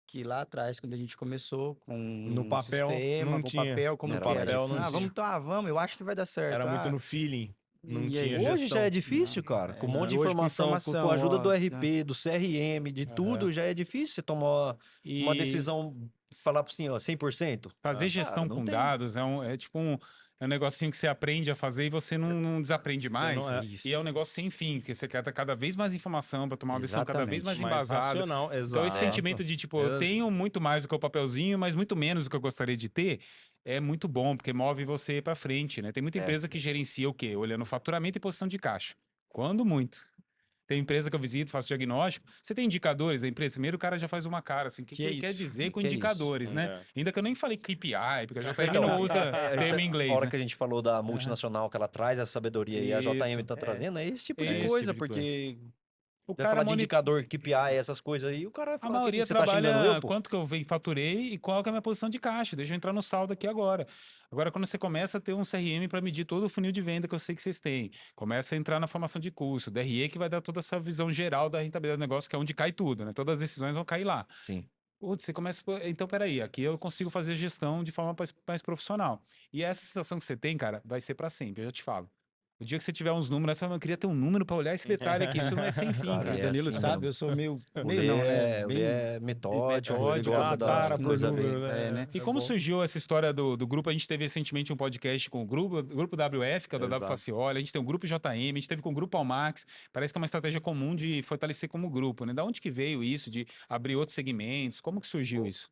[SPEAKER 4] Que lá atrás, quando a gente começou com
[SPEAKER 2] No
[SPEAKER 4] um
[SPEAKER 2] papel,
[SPEAKER 4] sistema,
[SPEAKER 2] não
[SPEAKER 4] com
[SPEAKER 2] tinha.
[SPEAKER 4] papel, como
[SPEAKER 2] No
[SPEAKER 3] Era
[SPEAKER 4] que
[SPEAKER 3] mais
[SPEAKER 4] era?
[SPEAKER 2] papel não
[SPEAKER 3] difícil.
[SPEAKER 2] tinha.
[SPEAKER 4] Vamos, eu acho que vai dar certo.
[SPEAKER 2] Era muito
[SPEAKER 4] Ah,
[SPEAKER 2] no feeling. Não
[SPEAKER 4] e
[SPEAKER 2] tinha
[SPEAKER 4] aí?
[SPEAKER 3] Hoje já é
[SPEAKER 2] gestão.
[SPEAKER 3] difícil, cara. Com um monte de
[SPEAKER 4] Hoje com
[SPEAKER 3] informação, com a
[SPEAKER 4] informação,
[SPEAKER 3] ajuda do
[SPEAKER 4] ó,
[SPEAKER 3] RP, do CRM, de tudo, já é difícil você tomar uma
[SPEAKER 1] E
[SPEAKER 3] decisão, falar assim, ó, 100%.
[SPEAKER 1] fazer
[SPEAKER 3] Cara,
[SPEAKER 1] gestão
[SPEAKER 3] não
[SPEAKER 1] com
[SPEAKER 3] tem.
[SPEAKER 1] dados é tipo é um negocinho que você aprende a fazer e você não desaprende
[SPEAKER 2] Você não
[SPEAKER 1] mais.
[SPEAKER 2] é
[SPEAKER 1] E
[SPEAKER 4] isso.
[SPEAKER 1] é um negócio sem fim, porque você quer ter cada vez mais informação para tomar uma decisão cada vez mais
[SPEAKER 4] Exatamente.
[SPEAKER 2] mais
[SPEAKER 1] embasada.
[SPEAKER 2] racional,
[SPEAKER 1] Então, esse
[SPEAKER 2] exato.
[SPEAKER 1] sentimento de, tipo, eu tenho muito mais do que o papelzinho, mas muito menos do que eu gostaria de ter, é muito bom, porque move você para frente, né? Tem muita
[SPEAKER 3] É.
[SPEAKER 1] empresa que gerencia o quê? Olhando faturamento e posição de caixa. Quando muito. Tem empresa que eu visito, faço diagnóstico. Você tem indicadores da empresa? Primeiro o cara já faz uma cara, assim, o que,
[SPEAKER 4] Que é
[SPEAKER 1] que quer
[SPEAKER 4] isso?
[SPEAKER 1] dizer com
[SPEAKER 4] Que é isso?
[SPEAKER 1] indicadores, né?
[SPEAKER 2] É.
[SPEAKER 1] Ainda que eu nem falei KPI, porque a JM
[SPEAKER 3] Então,
[SPEAKER 1] não usa
[SPEAKER 3] isso
[SPEAKER 1] termo
[SPEAKER 3] é-
[SPEAKER 1] em
[SPEAKER 3] a
[SPEAKER 1] inglês,
[SPEAKER 3] hora
[SPEAKER 1] né?
[SPEAKER 3] que a gente falou da multinacional, que ela traz essa sabedoria e a JM
[SPEAKER 1] Isso.
[SPEAKER 3] tá trazendo, é esse tipo
[SPEAKER 1] É
[SPEAKER 3] de
[SPEAKER 1] esse
[SPEAKER 3] coisa,
[SPEAKER 1] tipo de coisa.
[SPEAKER 3] porque
[SPEAKER 1] O
[SPEAKER 3] vai
[SPEAKER 1] cara
[SPEAKER 3] falar de indicador, KPI, essas coisas aí, o cara vai
[SPEAKER 1] A
[SPEAKER 3] falar, o que que
[SPEAKER 1] maioria
[SPEAKER 3] você tá xingando eu,
[SPEAKER 1] trabalha
[SPEAKER 3] pô?
[SPEAKER 1] quanto que eu faturei e qual que é a minha posição de caixa. Deixa eu entrar no saldo aqui agora. Agora, quando você começa a ter um CRM para medir todo o funil de venda que eu sei que vocês têm, começa a entrar na formação de custo, DRE que vai dar toda essa visão geral da rentabilidade do negócio, que é onde cai tudo, né? Todas as decisões vão cair lá.
[SPEAKER 3] Sim.
[SPEAKER 1] Putz, você começa. Então, peraí, aqui eu consigo fazer gestão de forma mais profissional. E essa sensação que você tem, cara, vai ser para sempre, eu já te falo. O dia que você tiver uns números, você fala, eu queria ter um número para olhar esse detalhe aqui. Isso não é sem fim,
[SPEAKER 3] Cara,
[SPEAKER 1] cara.
[SPEAKER 3] e
[SPEAKER 4] O
[SPEAKER 3] é
[SPEAKER 4] Danilo
[SPEAKER 3] assim
[SPEAKER 4] sabe,
[SPEAKER 3] mesmo.
[SPEAKER 4] eu sou meio,
[SPEAKER 3] O
[SPEAKER 4] meio
[SPEAKER 3] Lê
[SPEAKER 4] não, né?
[SPEAKER 3] o Lê
[SPEAKER 4] Bem
[SPEAKER 3] é metódico, ele
[SPEAKER 1] metódico,
[SPEAKER 3] gosta
[SPEAKER 2] Tara
[SPEAKER 3] das
[SPEAKER 2] por
[SPEAKER 3] coisas bem.
[SPEAKER 2] número, né?
[SPEAKER 4] né?
[SPEAKER 1] E como
[SPEAKER 2] bom.
[SPEAKER 1] surgiu essa história do grupo? A gente teve recentemente um podcast com o grupo WF, que é o da W
[SPEAKER 2] Exato.
[SPEAKER 1] Faciola, a gente tem o grupo JM, a gente teve com o grupo Almax, parece que é uma estratégia comum de fortalecer como grupo, né? Da onde que veio isso, de abrir outros segmentos? Como que surgiu isso?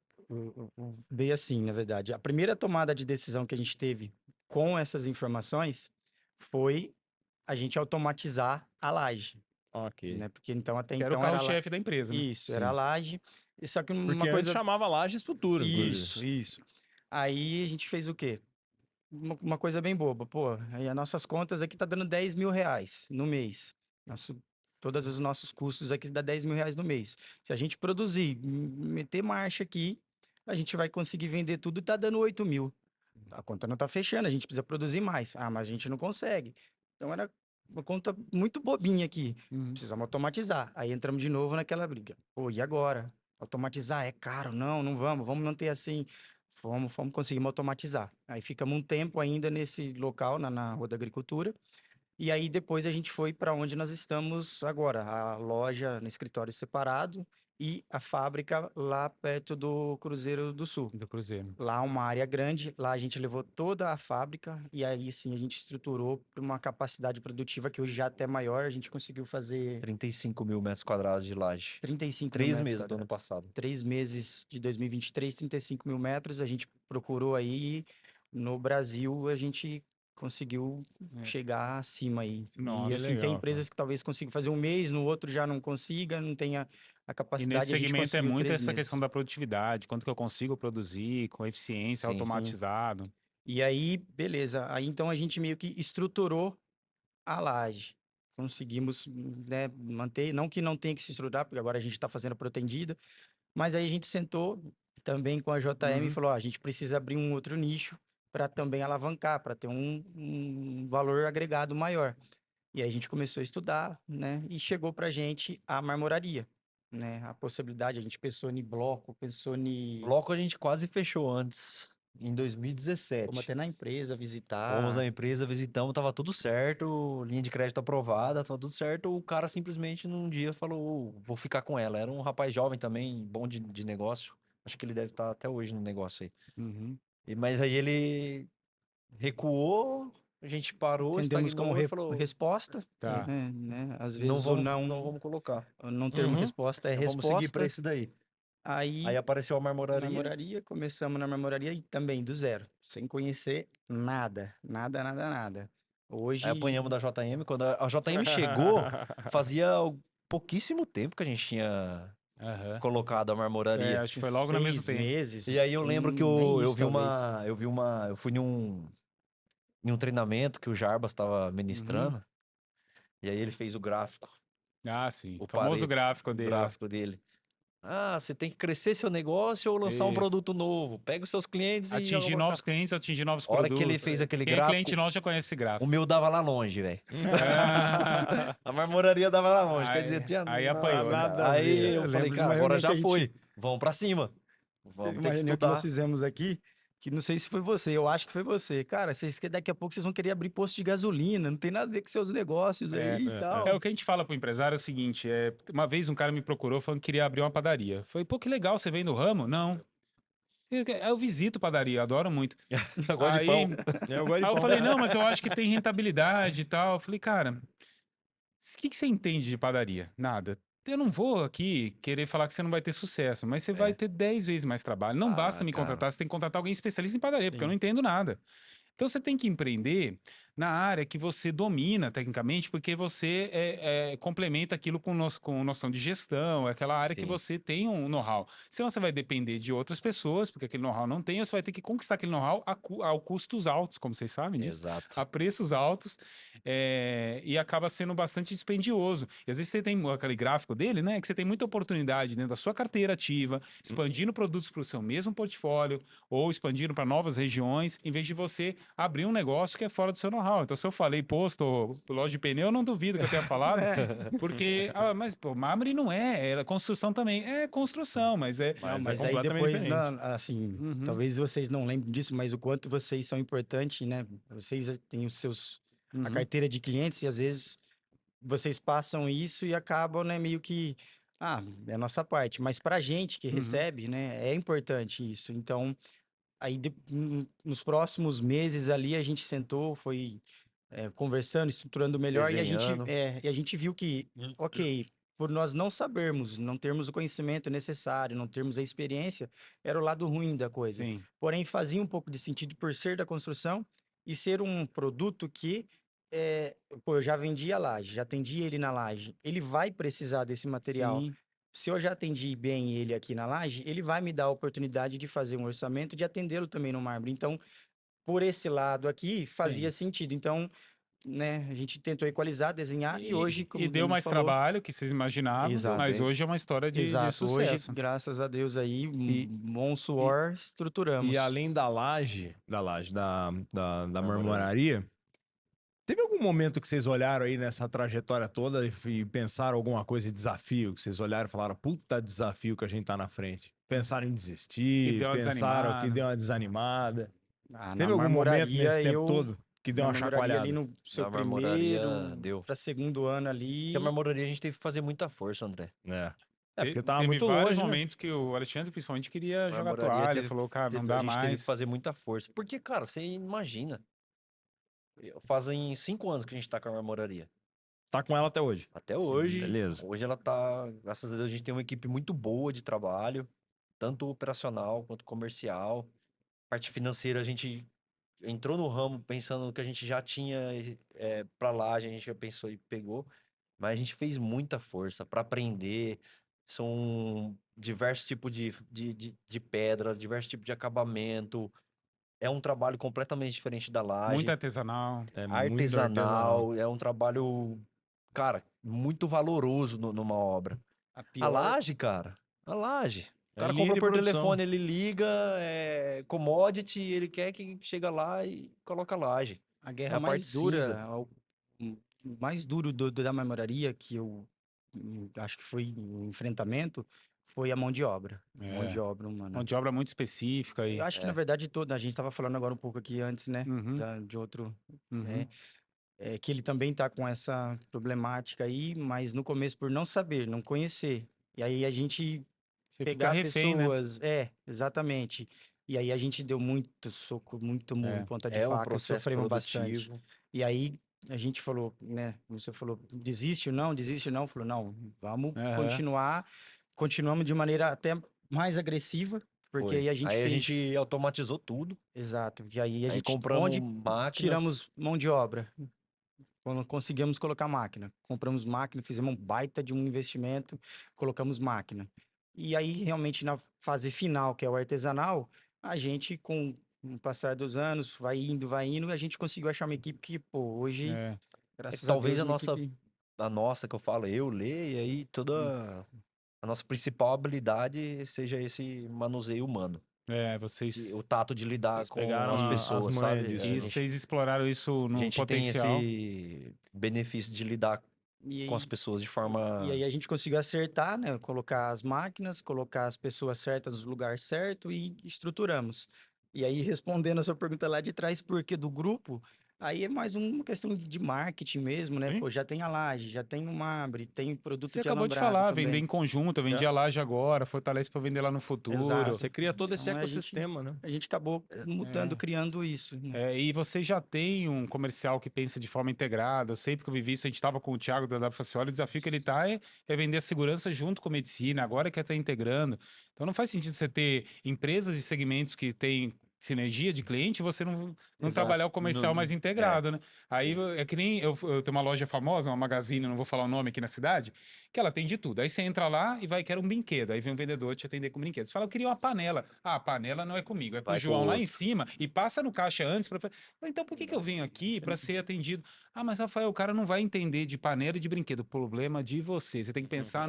[SPEAKER 4] Veio assim, na verdade. A primeira tomada de decisão que a gente teve com essas informações foi a gente automatizar a laje,
[SPEAKER 1] Ok.
[SPEAKER 4] né? Porque então até
[SPEAKER 1] Que era o
[SPEAKER 4] então era lá.
[SPEAKER 1] carro-chefe da empresa, né?
[SPEAKER 4] Isso, era a
[SPEAKER 3] Sim.
[SPEAKER 4] laje. E só que
[SPEAKER 2] Porque
[SPEAKER 4] uma
[SPEAKER 2] antes
[SPEAKER 4] coisa.
[SPEAKER 2] chamava Lages Futuro,
[SPEAKER 4] Isso,
[SPEAKER 2] inclusive.
[SPEAKER 4] isso. Aí a gente fez o quê? Uma coisa bem boba. Pô, aí as nossas contas aqui tá dando R$ 10.000 no mês. Todos os nossos custos aqui dá R$ 10.000 no mês. Se a gente produzir, meter marcha aqui, a gente vai conseguir vender tudo e tá dando 8.000. A conta não tá fechando, a gente precisa produzir mais. Ah, mas a gente não consegue. Então era uma conta muito bobinha aqui.
[SPEAKER 1] Uhum.
[SPEAKER 4] Precisamos automatizar. Aí entramos de novo naquela briga. Pô, e agora? Automatizar é caro? Não, não vamos manter assim. Fomos conseguimos automatizar. Aí ficamos um tempo ainda nesse local, na Rua da Agricultura. E aí depois a gente foi para onde nós estamos agora, a loja no escritório separado e a fábrica lá perto do Cruzeiro do Sul.
[SPEAKER 1] Do Cruzeiro.
[SPEAKER 4] Lá uma área grande, lá a gente levou toda a fábrica e aí sim a gente estruturou para uma capacidade produtiva que hoje já até maior, a gente conseguiu fazer
[SPEAKER 3] 35 mil metros quadrados de laje.
[SPEAKER 4] 35
[SPEAKER 3] 3
[SPEAKER 4] mil metros
[SPEAKER 3] meses do ano
[SPEAKER 4] quadrados.
[SPEAKER 3] passado.
[SPEAKER 4] 3 meses de 2023, 35 mil metros, a gente procurou aí, no Brasil, a gente conseguiu
[SPEAKER 1] É.
[SPEAKER 4] chegar acima aí.
[SPEAKER 1] Nossa,
[SPEAKER 4] E assim,
[SPEAKER 2] legal,
[SPEAKER 4] tem
[SPEAKER 2] cara.
[SPEAKER 4] empresas que talvez consigam fazer um mês, no outro já não consiga, não tenha a
[SPEAKER 1] E
[SPEAKER 4] capacidade,
[SPEAKER 1] nesse
[SPEAKER 4] a gente
[SPEAKER 1] segmento é
[SPEAKER 4] conseguiu
[SPEAKER 1] muito
[SPEAKER 4] 3
[SPEAKER 1] essa questão
[SPEAKER 4] meses.
[SPEAKER 1] da produtividade, quanto que eu consigo produzir com eficiência,
[SPEAKER 3] Sim, sim.
[SPEAKER 1] automatizado.
[SPEAKER 4] E aí, beleza. Aí então a gente meio que estruturou a laje. Conseguimos, né, manter, não que não tenha que se estruturar, porque agora a gente está fazendo a protendida, mas aí a gente sentou também com a JM e
[SPEAKER 1] Uhum.
[SPEAKER 4] falou, ó, a gente precisa abrir um outro nicho para também alavancar, para ter um valor agregado maior. E aí a gente começou a estudar, né, e chegou para a gente a marmoraria, né, a possibilidade, a gente pensou em bloco, pensou em...
[SPEAKER 3] Bloco a gente quase fechou antes, em
[SPEAKER 4] Fomos
[SPEAKER 3] 2017.
[SPEAKER 4] até na empresa
[SPEAKER 3] Fomos
[SPEAKER 4] visitar.
[SPEAKER 3] na empresa, visitamos, tava tudo certo, linha de crédito aprovada, tava tudo certo. O cara simplesmente num dia falou: "Ô, vou ficar com ela." Era um rapaz jovem também, bom de negócio. Acho que ele deve estar até hoje no negócio aí.
[SPEAKER 1] Uhum.
[SPEAKER 3] Mas aí ele recuou, a gente parou,
[SPEAKER 4] Entendemos como
[SPEAKER 3] estagnou e falou:
[SPEAKER 4] resposta,
[SPEAKER 1] Tá.
[SPEAKER 4] né? Às
[SPEAKER 3] não
[SPEAKER 4] vezes o
[SPEAKER 3] vamos, não
[SPEAKER 4] não,
[SPEAKER 3] vamos colocar.
[SPEAKER 4] o não termo
[SPEAKER 2] Uhum.
[SPEAKER 4] resposta é
[SPEAKER 3] Então vamos seguir para
[SPEAKER 4] resposta.
[SPEAKER 3] esse daí. Aí
[SPEAKER 4] Aí,
[SPEAKER 3] apareceu a marmoraria.
[SPEAKER 4] marmoraria, começamos na marmoraria e também do zero, sem conhecer nada, nada, nada, nada.
[SPEAKER 3] Aí
[SPEAKER 4] Hoje,
[SPEAKER 3] apanhamos da JM. Quando a JM chegou, fazia pouquíssimo tempo que a gente tinha
[SPEAKER 1] Aham.
[SPEAKER 3] colocado a marmoraria.
[SPEAKER 1] Acho que
[SPEAKER 4] assim,
[SPEAKER 1] foi logo no mesmo
[SPEAKER 4] 6
[SPEAKER 1] tempo.
[SPEAKER 3] E
[SPEAKER 4] meses,
[SPEAKER 3] aí eu lembro que
[SPEAKER 4] nem
[SPEAKER 3] eu
[SPEAKER 4] isso
[SPEAKER 3] vi
[SPEAKER 4] talvez.
[SPEAKER 3] eu fui em um treinamento que o Jarbas estava
[SPEAKER 1] Uhum.
[SPEAKER 3] ministrando, e aí ele fez o gráfico,
[SPEAKER 1] Ah, sim.
[SPEAKER 3] o
[SPEAKER 1] Famoso
[SPEAKER 3] Pareto,
[SPEAKER 1] gráfico
[SPEAKER 3] o
[SPEAKER 1] dele, né?
[SPEAKER 3] gráfico dele. Ah, você tem que crescer seu negócio ou lançar um
[SPEAKER 1] Isso.
[SPEAKER 3] produto novo. Pega os seus clientes e joga
[SPEAKER 1] Atingir
[SPEAKER 3] pra cá.
[SPEAKER 1] novos clientes, atingir novos
[SPEAKER 3] A hora que ele fez
[SPEAKER 1] produtos.
[SPEAKER 3] aquele
[SPEAKER 1] Quem é cliente
[SPEAKER 3] gráfico,
[SPEAKER 1] nosso já conhece esse
[SPEAKER 3] o
[SPEAKER 1] gráfico.
[SPEAKER 3] meu dava lá longe, velho.
[SPEAKER 1] Ah,
[SPEAKER 3] A marmoraria dava lá longe. Quer dizer,
[SPEAKER 1] aí,
[SPEAKER 3] tinha.
[SPEAKER 1] aí
[SPEAKER 2] Tá
[SPEAKER 1] apanhou,
[SPEAKER 3] Nossa,
[SPEAKER 1] né?
[SPEAKER 2] nada
[SPEAKER 3] cara.
[SPEAKER 2] a
[SPEAKER 3] Aí
[SPEAKER 2] ver.
[SPEAKER 3] eu
[SPEAKER 4] Eu
[SPEAKER 3] falei,
[SPEAKER 4] lembro de uma
[SPEAKER 3] cara, agora
[SPEAKER 4] reunião que
[SPEAKER 3] já
[SPEAKER 4] a gente
[SPEAKER 3] foi. Vamos pra cima.
[SPEAKER 4] teve
[SPEAKER 3] Vamos
[SPEAKER 4] uma
[SPEAKER 3] ter que
[SPEAKER 4] reunião que nós
[SPEAKER 3] estudar.
[SPEAKER 4] fizemos aqui, que não sei se foi você, eu acho que foi você. Cara, daqui a pouco vocês vão querer abrir posto de gasolina, não tem nada a ver com seus negócios
[SPEAKER 1] É,
[SPEAKER 4] aí e
[SPEAKER 1] é
[SPEAKER 4] tal.
[SPEAKER 1] o que a gente fala pro empresário é o seguinte, uma vez um cara me procurou falando que queria abrir uma padaria. Falei, pô, que legal, você vem do ramo? Não. Eu visito padaria, adoro muito.
[SPEAKER 3] Negócio de
[SPEAKER 1] Aí,
[SPEAKER 3] pão.
[SPEAKER 2] Eu gosto de
[SPEAKER 1] aí eu
[SPEAKER 2] pão.
[SPEAKER 1] falei, não, mas eu acho que tem rentabilidade e tal. Eu falei, cara, o que que você entende de padaria? Nada. Eu não vou aqui querer falar que você não vai ter sucesso, mas você vai
[SPEAKER 3] É.
[SPEAKER 1] ter 10 vezes mais trabalho. Não basta
[SPEAKER 3] Ah,
[SPEAKER 1] me
[SPEAKER 3] cara.
[SPEAKER 1] contratar, você tem que contratar alguém especialista em padaria, porque eu não
[SPEAKER 4] Sim.
[SPEAKER 1] entendo nada. Então você tem que empreender na área que você domina tecnicamente, porque você complementa aquilo com noção de gestão, é aquela área que
[SPEAKER 3] Sim.
[SPEAKER 1] você tem um know-how. Senão você vai depender de outras pessoas, porque aquele know-how não tem, você vai ter que conquistar aquele know-how a custos altos, como vocês sabem disso,
[SPEAKER 3] Exato.
[SPEAKER 1] a preços altos, e acaba sendo bastante dispendioso. E às vezes você tem aquele gráfico dele, né, que você tem muita oportunidade dentro da sua carteira ativa, expandindo produtos para o seu mesmo portfólio, ou expandindo para novas regiões, em vez de você abrir um negócio que é fora do seu know-how. Então, se eu falei posto, loja de pneu, eu não duvido que eu tenha falado, porque, mas pô, mármore não é construção também. É construção, mas é.
[SPEAKER 4] Não,
[SPEAKER 2] Mas é
[SPEAKER 4] mas aí
[SPEAKER 2] completamente
[SPEAKER 4] depois,
[SPEAKER 2] diferente.
[SPEAKER 4] assim,
[SPEAKER 1] Uhum,
[SPEAKER 4] talvez vocês não lembrem disso, mas o quanto vocês são importantes, né? Vocês têm a
[SPEAKER 1] uhum,
[SPEAKER 4] carteira de clientes e às vezes vocês passam isso e acabam, né, meio que, é a nossa parte. Mas pra gente que
[SPEAKER 1] uhum.
[SPEAKER 4] recebe, né, é importante isso. Então, aí nos próximos meses ali a gente sentou, foi conversando, estruturando melhor
[SPEAKER 3] Desenhando.
[SPEAKER 4] e a gente viu que, ok, por nós não sabermos, não termos o conhecimento necessário, não termos a experiência, era o lado ruim da coisa.
[SPEAKER 1] Sim,
[SPEAKER 4] Porém, fazia um pouco de sentido por ser da construção e ser um produto que, pô, eu já vendia a laje, já atendi ele na laje, ele vai precisar desse material.
[SPEAKER 1] sim,
[SPEAKER 4] Se eu já atendi bem ele aqui na laje, ele vai me dar a oportunidade de fazer um orçamento de atendê-lo também no mármore. Então, por esse lado aqui, fazia
[SPEAKER 1] sim.
[SPEAKER 4] sentido. Então, né, a gente tentou equalizar, desenhar e hoje,
[SPEAKER 1] E
[SPEAKER 4] como o
[SPEAKER 1] deu
[SPEAKER 4] Danilo
[SPEAKER 1] mais
[SPEAKER 4] falou,
[SPEAKER 1] trabalho que vocês imaginavam,
[SPEAKER 4] exato,
[SPEAKER 1] mas hoje é uma história de
[SPEAKER 4] exato. Hoje,
[SPEAKER 1] sucesso.
[SPEAKER 4] graças a Deus aí,
[SPEAKER 2] E,
[SPEAKER 4] bom
[SPEAKER 2] e,
[SPEAKER 4] suor,
[SPEAKER 2] e
[SPEAKER 4] estruturamos.
[SPEAKER 2] além da
[SPEAKER 3] Marmoraria.
[SPEAKER 2] marmoraria, teve algum momento que vocês olharam aí nessa trajetória toda e pensaram alguma coisa de desafio? Que vocês olharam e falaram, puta desafio que a gente tá na frente. Pensaram em
[SPEAKER 1] Que
[SPEAKER 2] desistir,
[SPEAKER 1] deu uma
[SPEAKER 2] pensaram que
[SPEAKER 1] desanimada.
[SPEAKER 2] deu uma desanimada.
[SPEAKER 4] Na
[SPEAKER 2] Teve algum momento nesse
[SPEAKER 4] marmoraria,
[SPEAKER 2] tempo todo que deu
[SPEAKER 4] na
[SPEAKER 2] uma
[SPEAKER 4] marmoraria ali
[SPEAKER 2] chacoalhada?
[SPEAKER 4] no seu
[SPEAKER 3] Na marmoraria
[SPEAKER 4] primeiro
[SPEAKER 3] deu.
[SPEAKER 4] para segundo ano
[SPEAKER 3] Porque a
[SPEAKER 4] ali,
[SPEAKER 3] marmoraria a gente teve que fazer muita força, André.
[SPEAKER 2] É. É, porque tava
[SPEAKER 1] Teve
[SPEAKER 2] muito
[SPEAKER 1] vários
[SPEAKER 2] longe, né?
[SPEAKER 1] momentos que o Alexandre, principalmente, queria
[SPEAKER 3] A
[SPEAKER 1] jogar
[SPEAKER 3] marmoraria
[SPEAKER 1] toalha, falou, cara, não
[SPEAKER 3] a
[SPEAKER 1] dá
[SPEAKER 3] gente teve que
[SPEAKER 1] mais.
[SPEAKER 3] fazer muita força. Porque, cara, você imagina. Fazem 5 anos que a gente tá com a marmoraria.
[SPEAKER 2] Tá com ela até hoje.
[SPEAKER 3] Até
[SPEAKER 4] Sim,
[SPEAKER 3] hoje.
[SPEAKER 2] beleza.
[SPEAKER 3] Hoje ela tá. Graças a Deus, a gente tem uma equipe muito boa de trabalho, tanto operacional quanto comercial. Parte financeira, a gente entrou no ramo pensando que a gente já tinha pra lá, a gente já pensou e pegou, mas a gente fez muita força para aprender. São diversos tipos de pedras, diversos tipos de acabamento. É um trabalho completamente diferente da
[SPEAKER 1] Muito
[SPEAKER 3] laje.
[SPEAKER 1] artesanal.
[SPEAKER 2] É muito artesanal.
[SPEAKER 3] Artesanal, é um trabalho, cara, muito valoroso numa obra.
[SPEAKER 4] A
[SPEAKER 3] A
[SPEAKER 4] pior,
[SPEAKER 3] laje, cara, a laje. O
[SPEAKER 2] É
[SPEAKER 3] cara
[SPEAKER 2] linha
[SPEAKER 3] compra
[SPEAKER 2] de
[SPEAKER 3] por
[SPEAKER 2] produção.
[SPEAKER 3] telefone, ele liga, é commodity, ele quer que chega lá e coloca a laje.
[SPEAKER 4] a
[SPEAKER 3] É
[SPEAKER 4] guerra
[SPEAKER 3] a parte
[SPEAKER 4] mais dura,
[SPEAKER 3] cinza.
[SPEAKER 4] o mais duro da marmoraria que eu acho que foi o enfrentamento foi a mão de obra. Mão
[SPEAKER 1] É.
[SPEAKER 4] de obra humana.
[SPEAKER 1] Mão de obra muito específica aí.
[SPEAKER 4] Eu acho que, na verdade, toda. A gente estava falando agora um pouco aqui antes, né?
[SPEAKER 1] Uhum,
[SPEAKER 4] De outro,
[SPEAKER 1] uhum.
[SPEAKER 4] né? Que ele também tá com essa problemática aí, mas no começo, por não saber, não conhecer. E aí a gente
[SPEAKER 1] Você fica
[SPEAKER 4] pegar
[SPEAKER 1] refém, né?
[SPEAKER 4] pessoas. Exatamente. E aí a gente deu muito soco, muito
[SPEAKER 1] É.
[SPEAKER 4] ponta de
[SPEAKER 3] É um
[SPEAKER 4] faca,
[SPEAKER 3] processo
[SPEAKER 4] sofremos bastante.
[SPEAKER 3] produtivo.
[SPEAKER 4] E aí a gente falou, né? Como você falou, desiste ou não, desiste ou não. Falou, não, vamos
[SPEAKER 1] Aham.
[SPEAKER 4] continuar. Continuamos de maneira até mais agressiva, porque
[SPEAKER 3] Foi.
[SPEAKER 4] aí a gente
[SPEAKER 3] Aí a
[SPEAKER 4] fez.
[SPEAKER 3] gente automatizou tudo.
[SPEAKER 4] Exato, porque aí a
[SPEAKER 3] Aí
[SPEAKER 4] gente.
[SPEAKER 3] compramos
[SPEAKER 4] Onde
[SPEAKER 3] máquinas.
[SPEAKER 4] tiramos mão de obra? Quando conseguimos colocar máquina. Compramos máquina, fizemos um baita de um investimento, colocamos máquina. E aí, realmente, na fase final, que é o artesanal, a gente, com o passar dos anos, vai indo, a gente conseguiu achar uma equipe que, pô, hoje,
[SPEAKER 1] É.
[SPEAKER 3] É
[SPEAKER 4] graças
[SPEAKER 3] que
[SPEAKER 4] a
[SPEAKER 3] talvez
[SPEAKER 4] Deus,
[SPEAKER 3] a
[SPEAKER 4] uma
[SPEAKER 3] nossa,
[SPEAKER 4] equipe...
[SPEAKER 3] a nossa que eu falo, eu ler, e aí toda a nossa principal habilidade seja esse manuseio humano.
[SPEAKER 1] É, vocês.
[SPEAKER 3] O tato de lidar
[SPEAKER 2] Vocês
[SPEAKER 3] com
[SPEAKER 2] pegaram
[SPEAKER 3] as
[SPEAKER 2] as
[SPEAKER 3] pessoas,
[SPEAKER 2] manhas
[SPEAKER 3] sabe?
[SPEAKER 2] disso,
[SPEAKER 3] A
[SPEAKER 2] né?
[SPEAKER 1] Isso,
[SPEAKER 3] gente,
[SPEAKER 1] vocês exploraram isso
[SPEAKER 3] a
[SPEAKER 1] no
[SPEAKER 3] gente tem
[SPEAKER 1] potencial.
[SPEAKER 3] esse benefício de lidar
[SPEAKER 4] E
[SPEAKER 3] com as
[SPEAKER 4] aí,
[SPEAKER 3] pessoas de
[SPEAKER 4] e
[SPEAKER 3] forma.
[SPEAKER 4] aí a gente conseguiu acertar, né? Colocar as máquinas, colocar as pessoas certas no lugar certo e estruturamos. E aí, respondendo a sua pergunta lá de trás, por que do grupo? Aí é mais uma questão de marketing mesmo, né?
[SPEAKER 2] Sim.
[SPEAKER 4] Pô, já tem a laje, já tem o marbre, tem produto
[SPEAKER 1] Você
[SPEAKER 4] de
[SPEAKER 1] acabou de
[SPEAKER 4] alambrado
[SPEAKER 1] falar, vender
[SPEAKER 4] também.
[SPEAKER 1] em conjunto, eu vendi a laje agora, fortalece para vender lá no futuro.
[SPEAKER 4] Exato.
[SPEAKER 2] Você cria todo esse
[SPEAKER 4] Então,
[SPEAKER 2] ecossistema, né?
[SPEAKER 4] a gente acabou mudando,
[SPEAKER 1] É.
[SPEAKER 4] criando isso, né?
[SPEAKER 1] E você já tem um comercial que pensa de forma integrada. Eu sei porque eu vivi isso, a gente estava com o Thiago da W falou assim, olha, o desafio que ele está é vender a segurança junto com a medicina, agora que está integrando. Então não faz sentido você ter empresas e segmentos que têm sinergia de cliente e você não
[SPEAKER 4] Exato.
[SPEAKER 1] trabalhar o comercial mais integrado, né? Aí
[SPEAKER 3] Sim.
[SPEAKER 1] é que nem eu tenho uma loja famosa, uma Magazine, não vou falar o nome aqui na cidade, que ela tem de tudo. Aí você entra lá e vai, quer um brinquedo. Aí vem um vendedor te atender com brinquedo. Você fala, eu queria uma panela. Ah, a panela não é comigo, é com o
[SPEAKER 3] Vai com
[SPEAKER 1] João
[SPEAKER 3] o
[SPEAKER 1] lá em
[SPEAKER 3] outro.
[SPEAKER 1] cima e passa no caixa antes para. Então por que eu venho aqui para ser atendido? Ah, mas Rafael, o cara não vai entender de panela e de brinquedo. Problema de você. Você tem que pensar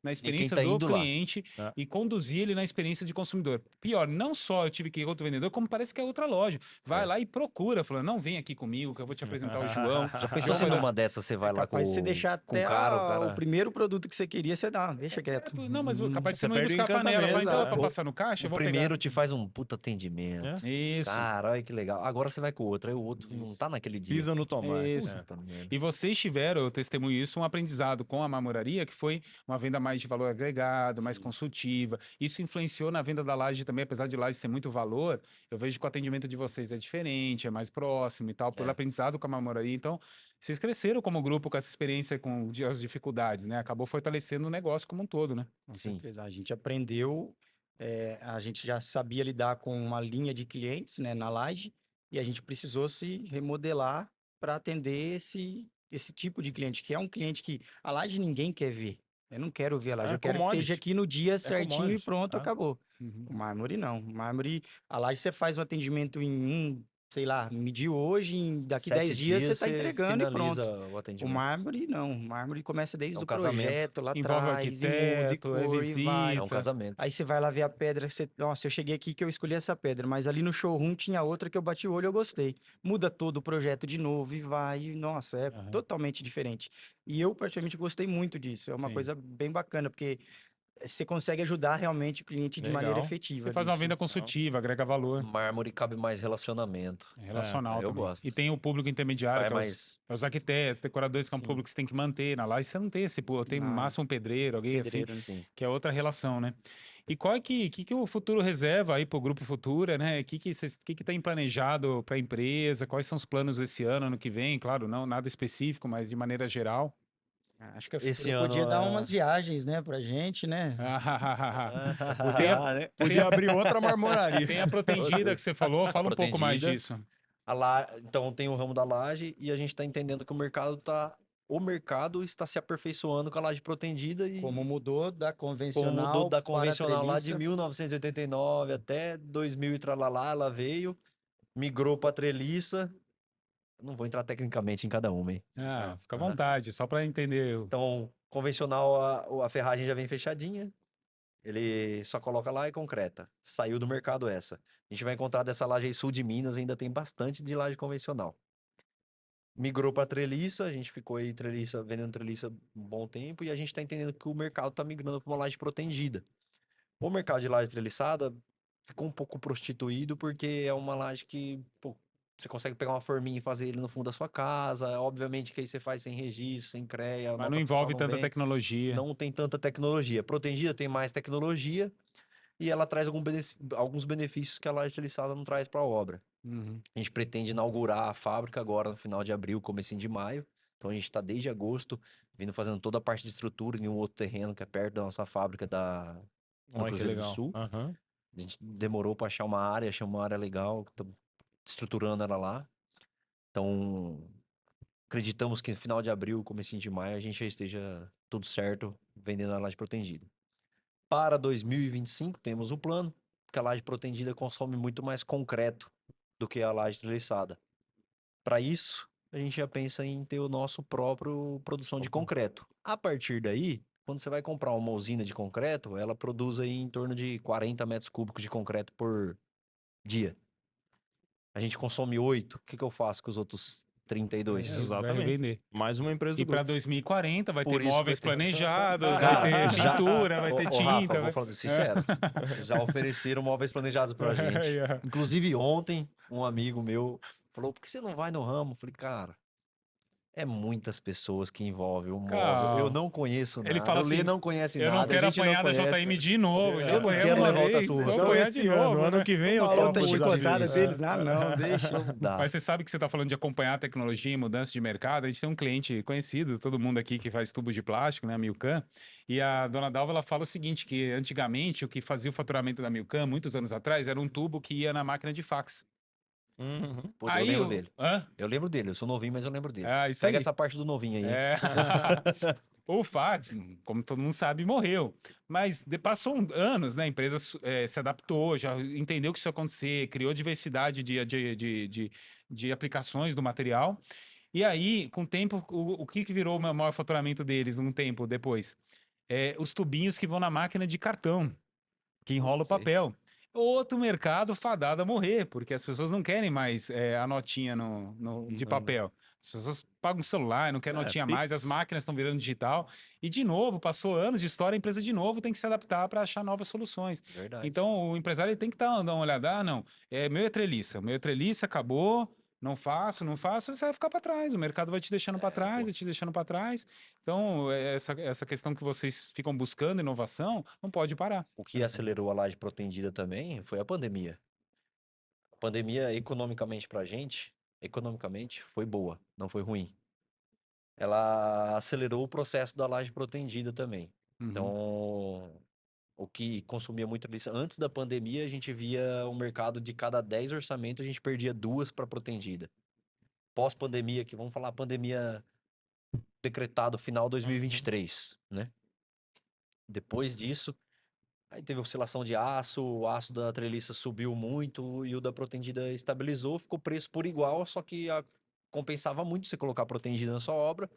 [SPEAKER 1] na experiência
[SPEAKER 3] tá
[SPEAKER 1] do
[SPEAKER 3] indo lá.
[SPEAKER 1] cliente
[SPEAKER 2] É.
[SPEAKER 1] e conduzir ele na experiência de consumidor. Pior, não só eu tive que ir com outro vendedor, como parece que é outra loja. Vai
[SPEAKER 3] É.
[SPEAKER 1] lá e procura, falando, não vem aqui comigo que eu vou te apresentar o João.
[SPEAKER 3] Já pensou
[SPEAKER 1] João
[SPEAKER 3] se
[SPEAKER 1] vai dar-
[SPEAKER 3] numa dessas você vai lá com,
[SPEAKER 4] Capaz de você deixar
[SPEAKER 3] com
[SPEAKER 4] até
[SPEAKER 3] o cara, o
[SPEAKER 4] o
[SPEAKER 3] cara.
[SPEAKER 4] primeiro produto que você queria, você dá, deixa quieto.
[SPEAKER 1] Não, mas capaz de você
[SPEAKER 2] Você
[SPEAKER 1] não ir
[SPEAKER 2] perde o
[SPEAKER 1] buscar a panela. Fala,
[SPEAKER 2] encantamento,
[SPEAKER 1] então é
[SPEAKER 2] né?
[SPEAKER 1] pra passar no caixa, eu
[SPEAKER 3] O
[SPEAKER 1] vou
[SPEAKER 3] primeiro
[SPEAKER 1] pegar.
[SPEAKER 3] te faz um puta atendimento.
[SPEAKER 1] Isso.
[SPEAKER 3] Cara, olha que legal. Agora você vai com o outro, aí o outro não tá naquele dia.
[SPEAKER 2] Pisa no tomate.
[SPEAKER 1] Isso.
[SPEAKER 2] É.
[SPEAKER 3] Puta merda.
[SPEAKER 1] E vocês tiveram, eu testemunho isso, um aprendizado com a marmoraria, que foi uma venda mais de valor agregado, mais consultiva. Isso influenciou na venda da laje também, apesar de laje ser muito valor, eu vejo que o atendimento de vocês é diferente, é mais próximo e tal, pelo
[SPEAKER 3] É.
[SPEAKER 1] aprendizado com a marmoraria. Então, vocês cresceram como grupo com essa experiência com as dificuldades, né? Acabou fortalecendo o negócio como um todo, né?
[SPEAKER 4] Com
[SPEAKER 3] Sim.
[SPEAKER 4] certeza. A gente aprendeu, a gente já sabia lidar com uma linha de clientes, né, na laje, e a gente precisou se remodelar para atender esse tipo de cliente, que é um cliente que a laje ninguém quer ver. Eu não quero ver a laje,
[SPEAKER 2] É
[SPEAKER 4] eu quero que esteja
[SPEAKER 2] commodity.
[SPEAKER 4] aqui no dia certinho e
[SPEAKER 2] commodity.
[SPEAKER 4] pronto,
[SPEAKER 2] É.
[SPEAKER 4] acabou.
[SPEAKER 1] Uhum.
[SPEAKER 4] O mármore não. O mármore, a laje você faz um atendimento sei lá, mediu hoje, daqui 10 dias você está entregando e
[SPEAKER 3] finaliza
[SPEAKER 4] pronto.
[SPEAKER 3] o
[SPEAKER 4] O
[SPEAKER 3] atendimento.
[SPEAKER 4] mármore não, o mármore começa desde
[SPEAKER 3] É um
[SPEAKER 4] o
[SPEAKER 3] casamento.
[SPEAKER 4] projeto lá
[SPEAKER 1] Envolve
[SPEAKER 4] atrás, e muda, e
[SPEAKER 1] arquiteto, é
[SPEAKER 4] cor, e vai.
[SPEAKER 3] É um
[SPEAKER 1] visita.
[SPEAKER 3] casamento.
[SPEAKER 4] Aí você vai lá ver a pedra, nossa, eu cheguei aqui que eu escolhi essa pedra, mas ali no showroom tinha outra que eu bati o olho e eu gostei. Muda todo o projeto de novo e vai, e, nossa, é
[SPEAKER 1] Aham.
[SPEAKER 4] totalmente diferente. E eu, particularmente, gostei muito disso. É uma
[SPEAKER 1] Sim.
[SPEAKER 4] coisa bem bacana, porque você consegue ajudar realmente o cliente de maneira
[SPEAKER 2] Legal.
[SPEAKER 4] efetiva.
[SPEAKER 1] Você faz uma
[SPEAKER 4] nisso.
[SPEAKER 1] venda consultiva, agrega valor.
[SPEAKER 3] Mármore cabe mais relacionamento.
[SPEAKER 1] Relacional
[SPEAKER 3] eu
[SPEAKER 1] também.
[SPEAKER 3] gosto.
[SPEAKER 1] E tem o público intermediário,
[SPEAKER 3] Vai
[SPEAKER 1] que
[SPEAKER 3] mais.
[SPEAKER 1] é os arquitetos, decoradores, que é um
[SPEAKER 4] Sim.
[SPEAKER 1] público que você tem que manter na laje. Você não tem esse público, tem
[SPEAKER 4] Não.
[SPEAKER 1] máximo um pedreiro, alguém
[SPEAKER 4] Pedreiro, né?
[SPEAKER 3] Sim.
[SPEAKER 1] que é outra relação, né? E qual é que o futuro reserva aí para o Grupo Futura, né? O que tem planejado para a empresa? Quais são os planos esse ano que vem? Claro, não nada específico, mas de maneira geral.
[SPEAKER 4] Acho que a
[SPEAKER 3] Esse
[SPEAKER 4] Futura podia
[SPEAKER 3] ano,
[SPEAKER 4] dar umas viagens, né, pra gente, né?
[SPEAKER 2] Podia abrir outra marmoraria.
[SPEAKER 1] Tem a Protendida que você falou, fala um pouco mais
[SPEAKER 3] Protendida.
[SPEAKER 1] disso.
[SPEAKER 3] Então tem o ramo da laje e a gente está entendendo que o mercado está se aperfeiçoando com a laje protendida e
[SPEAKER 4] Como mudou da
[SPEAKER 3] como
[SPEAKER 4] convencional
[SPEAKER 3] mudou da
[SPEAKER 4] para a
[SPEAKER 3] convencional lá de
[SPEAKER 4] treliça.
[SPEAKER 3] 1989 até 2000 e tralalá, ela veio, migrou para treliça. Não vou entrar tecnicamente em cada uma, hein?
[SPEAKER 1] Ah, fica à
[SPEAKER 3] Aham.
[SPEAKER 1] vontade, só para entender.
[SPEAKER 3] Então, convencional, a ferragem já vem fechadinha. Ele só coloca lá e concreta. Saiu do mercado essa. A gente vai encontrar dessa laje aí sul de Minas, ainda tem bastante de laje convencional. Migrou para treliça, a gente ficou aí vendendo treliça um bom tempo e a gente está entendendo que o mercado está migrando para uma laje protegida. O mercado de laje treliçada ficou um pouco prostituído porque é uma laje que, pô, você consegue pegar uma forminha e fazer ele no fundo da sua casa. Obviamente que aí você faz sem registro, sem CREA,
[SPEAKER 1] Mas
[SPEAKER 3] nota
[SPEAKER 1] não
[SPEAKER 3] fiscal
[SPEAKER 1] envolve
[SPEAKER 3] não
[SPEAKER 1] tanta
[SPEAKER 3] vem.
[SPEAKER 1] tecnologia.
[SPEAKER 3] Não tem tanta tecnologia. Protegida tem mais tecnologia e ela traz alguns benefícios que a laje treliçada não traz para a obra.
[SPEAKER 1] Uhum.
[SPEAKER 3] A gente pretende inaugurar a fábrica agora no final de abril, comecinho de maio. Então a gente está desde agosto vindo fazendo toda a parte de estrutura em um outro terreno que é perto da nossa fábrica no
[SPEAKER 2] Olha que
[SPEAKER 3] Cruzeiro do
[SPEAKER 2] legal.
[SPEAKER 3] Sul.
[SPEAKER 2] Aham.
[SPEAKER 3] A gente demorou para achar uma área, achamos uma área legal, estamos estruturando ela lá. Então acreditamos que no final de abril, comecinho de maio, a gente já esteja tudo certo vendendo a laje protegida. Para 2025 temos um plano, porque a laje protegida consome muito mais concreto do que a laje treliçada. Para isso, a gente já pensa em ter o nosso próprio produção de concreto. A partir daí, quando você vai comprar uma usina de concreto, ela produz aí em torno de 40 metros cúbicos de concreto por dia. A gente consome 8. O que que eu faço com os outros 32?
[SPEAKER 1] Vai
[SPEAKER 2] Exatamente.
[SPEAKER 1] revender.
[SPEAKER 2] Mais uma empresa
[SPEAKER 1] E
[SPEAKER 2] do
[SPEAKER 1] para
[SPEAKER 2] grupo.
[SPEAKER 1] 2040 vai
[SPEAKER 3] Por
[SPEAKER 1] ter
[SPEAKER 3] isso vai
[SPEAKER 1] móveis
[SPEAKER 3] ter-
[SPEAKER 1] planejados, vai
[SPEAKER 3] Cara,
[SPEAKER 1] ter pintura, vai ter
[SPEAKER 3] Ô, Rafa,
[SPEAKER 1] tinta.
[SPEAKER 3] vou falar sincero. Já ofereceram móveis planejados pra gente. Inclusive ontem, um amigo meu falou, por que você não vai no ramo? Eu falei, cara, é muitas pessoas que envolvem o móvel. Eu
[SPEAKER 1] Calma.
[SPEAKER 3] não conheço
[SPEAKER 1] Ele
[SPEAKER 3] nada.
[SPEAKER 1] fala
[SPEAKER 3] O Lê
[SPEAKER 1] assim,
[SPEAKER 3] não conhece
[SPEAKER 1] eu não
[SPEAKER 3] nada, a
[SPEAKER 1] quero
[SPEAKER 3] gente não
[SPEAKER 1] apanhar da
[SPEAKER 3] conhece.
[SPEAKER 1] JM de novo, já
[SPEAKER 3] Eu não
[SPEAKER 1] apanhamos
[SPEAKER 3] quero
[SPEAKER 1] uma
[SPEAKER 3] levar outra
[SPEAKER 1] vez,
[SPEAKER 3] surra.
[SPEAKER 1] vou
[SPEAKER 2] Não
[SPEAKER 1] apanhar
[SPEAKER 2] esse
[SPEAKER 1] de
[SPEAKER 2] ano,
[SPEAKER 1] novo,
[SPEAKER 2] ano
[SPEAKER 1] né?
[SPEAKER 2] que vem eu
[SPEAKER 4] Uma
[SPEAKER 2] topo
[SPEAKER 4] outra
[SPEAKER 2] o
[SPEAKER 4] chicotada
[SPEAKER 2] desafio.
[SPEAKER 4] deles. Ah, não, deixa.
[SPEAKER 3] Não dá.
[SPEAKER 1] Mas você sabe que você está falando de acompanhar a tecnologia e mudança de mercado. A gente tem um cliente conhecido, todo mundo aqui que faz tubos de plástico, né, a Milcan. E a dona Dalva, ela fala o seguinte, que antigamente o que fazia o faturamento da Milcan, muitos anos atrás, era um tubo que ia na máquina de fax.
[SPEAKER 2] Uhum.
[SPEAKER 3] Pô, eu
[SPEAKER 1] Aí,
[SPEAKER 3] lembro dele.
[SPEAKER 1] hã?
[SPEAKER 3] Eu lembro dele. Eu sou novinho, mas eu lembro dele.
[SPEAKER 1] É, isso
[SPEAKER 3] Pega
[SPEAKER 1] aí.
[SPEAKER 3] essa parte do novinho aí, hein?
[SPEAKER 1] É. O fax, como todo mundo sabe, morreu. Mas passou anos, né? A empresa se adaptou, já entendeu que isso ia acontecer, criou diversidade de aplicações do material. E aí, com o tempo, o que virou o maior faturamento deles um tempo depois? Os tubinhos que vão na máquina de cartão, que enrola o
[SPEAKER 3] Sei.
[SPEAKER 1] papel. Outro mercado fadado a morrer, porque as pessoas não querem mais a notinha de papel. As pessoas pagam o celular, não querem
[SPEAKER 2] É,
[SPEAKER 1] notinha mais, as
[SPEAKER 2] Pix.
[SPEAKER 1] máquinas estão virando digital. E, de novo, passou anos de história, a empresa, de novo, tem que se adaptar para achar novas soluções.
[SPEAKER 3] Verdade.
[SPEAKER 1] Então, o empresário ele tem que dar uma olhada. Ah, não, meu é treliça, acabou, não faço, você vai ficar para trás. O mercado vai te deixando para trás,
[SPEAKER 3] pô.
[SPEAKER 1] vai te deixando para trás. Então, essa questão que vocês ficam buscando, inovação, não pode parar.
[SPEAKER 3] O que acelerou a laje protegida também foi a pandemia. A pandemia, economicamente pra gente, economicamente, foi boa, não foi ruim. Ela acelerou o processo da laje protegida também.
[SPEAKER 1] Uhum.
[SPEAKER 3] Então, o que consumia muito licença. Antes da pandemia, a gente via o mercado de cada 10 orçamentos, a gente perdia 2 para protegida. Pós-pandemia, que vamos falar pandemia decretado final 2023, né? Depois disso, aí teve oscilação de aço, o aço da treliça subiu muito e o da protegida estabilizou, ficou preço por igual, só que compensava muito você colocar protegida na sua obra,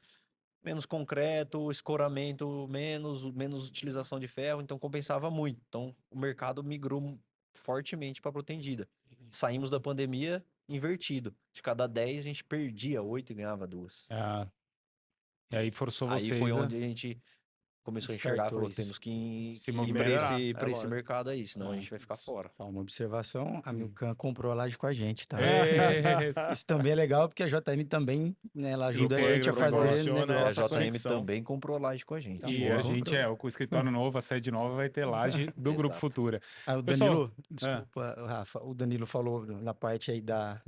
[SPEAKER 3] menos concreto, escoramento menos utilização de ferro, então compensava muito. Então o mercado migrou fortemente para protegida. Saímos da pandemia invertido. De cada 10 a gente perdia 8 e ganhava 2.
[SPEAKER 1] Ah, e aí forçou
[SPEAKER 3] Aí
[SPEAKER 1] vocês
[SPEAKER 3] foi
[SPEAKER 1] a
[SPEAKER 3] onde a gente começou a enxergar,
[SPEAKER 4] Descartou
[SPEAKER 3] falou,
[SPEAKER 4] isso.
[SPEAKER 3] temos que
[SPEAKER 1] se
[SPEAKER 3] ir
[SPEAKER 1] movimentar.
[SPEAKER 3] para esse
[SPEAKER 2] lógico.
[SPEAKER 3] mercado aí, senão a
[SPEAKER 1] Ah,
[SPEAKER 3] gente vai ficar fora.
[SPEAKER 4] Só uma observação, a Milcan comprou a laje com a gente, tá?
[SPEAKER 1] É,
[SPEAKER 4] Isso também é legal, porque a JM também, né, ela ajuda a
[SPEAKER 2] Incorpora,
[SPEAKER 4] gente a fazer
[SPEAKER 2] proporciona
[SPEAKER 3] A
[SPEAKER 4] negócio.
[SPEAKER 2] essa
[SPEAKER 3] JM
[SPEAKER 2] conexão.
[SPEAKER 3] também comprou laje com a gente.
[SPEAKER 4] Tá
[SPEAKER 1] E
[SPEAKER 4] bom.
[SPEAKER 1] a gente, com o escritório novo, a sede nova, vai ter laje do Grupo
[SPEAKER 3] Exato.
[SPEAKER 1] Futura.
[SPEAKER 4] Ah, o
[SPEAKER 1] Pessoal,
[SPEAKER 4] Danilo, desculpa, Rafa, o Danilo falou na parte aí da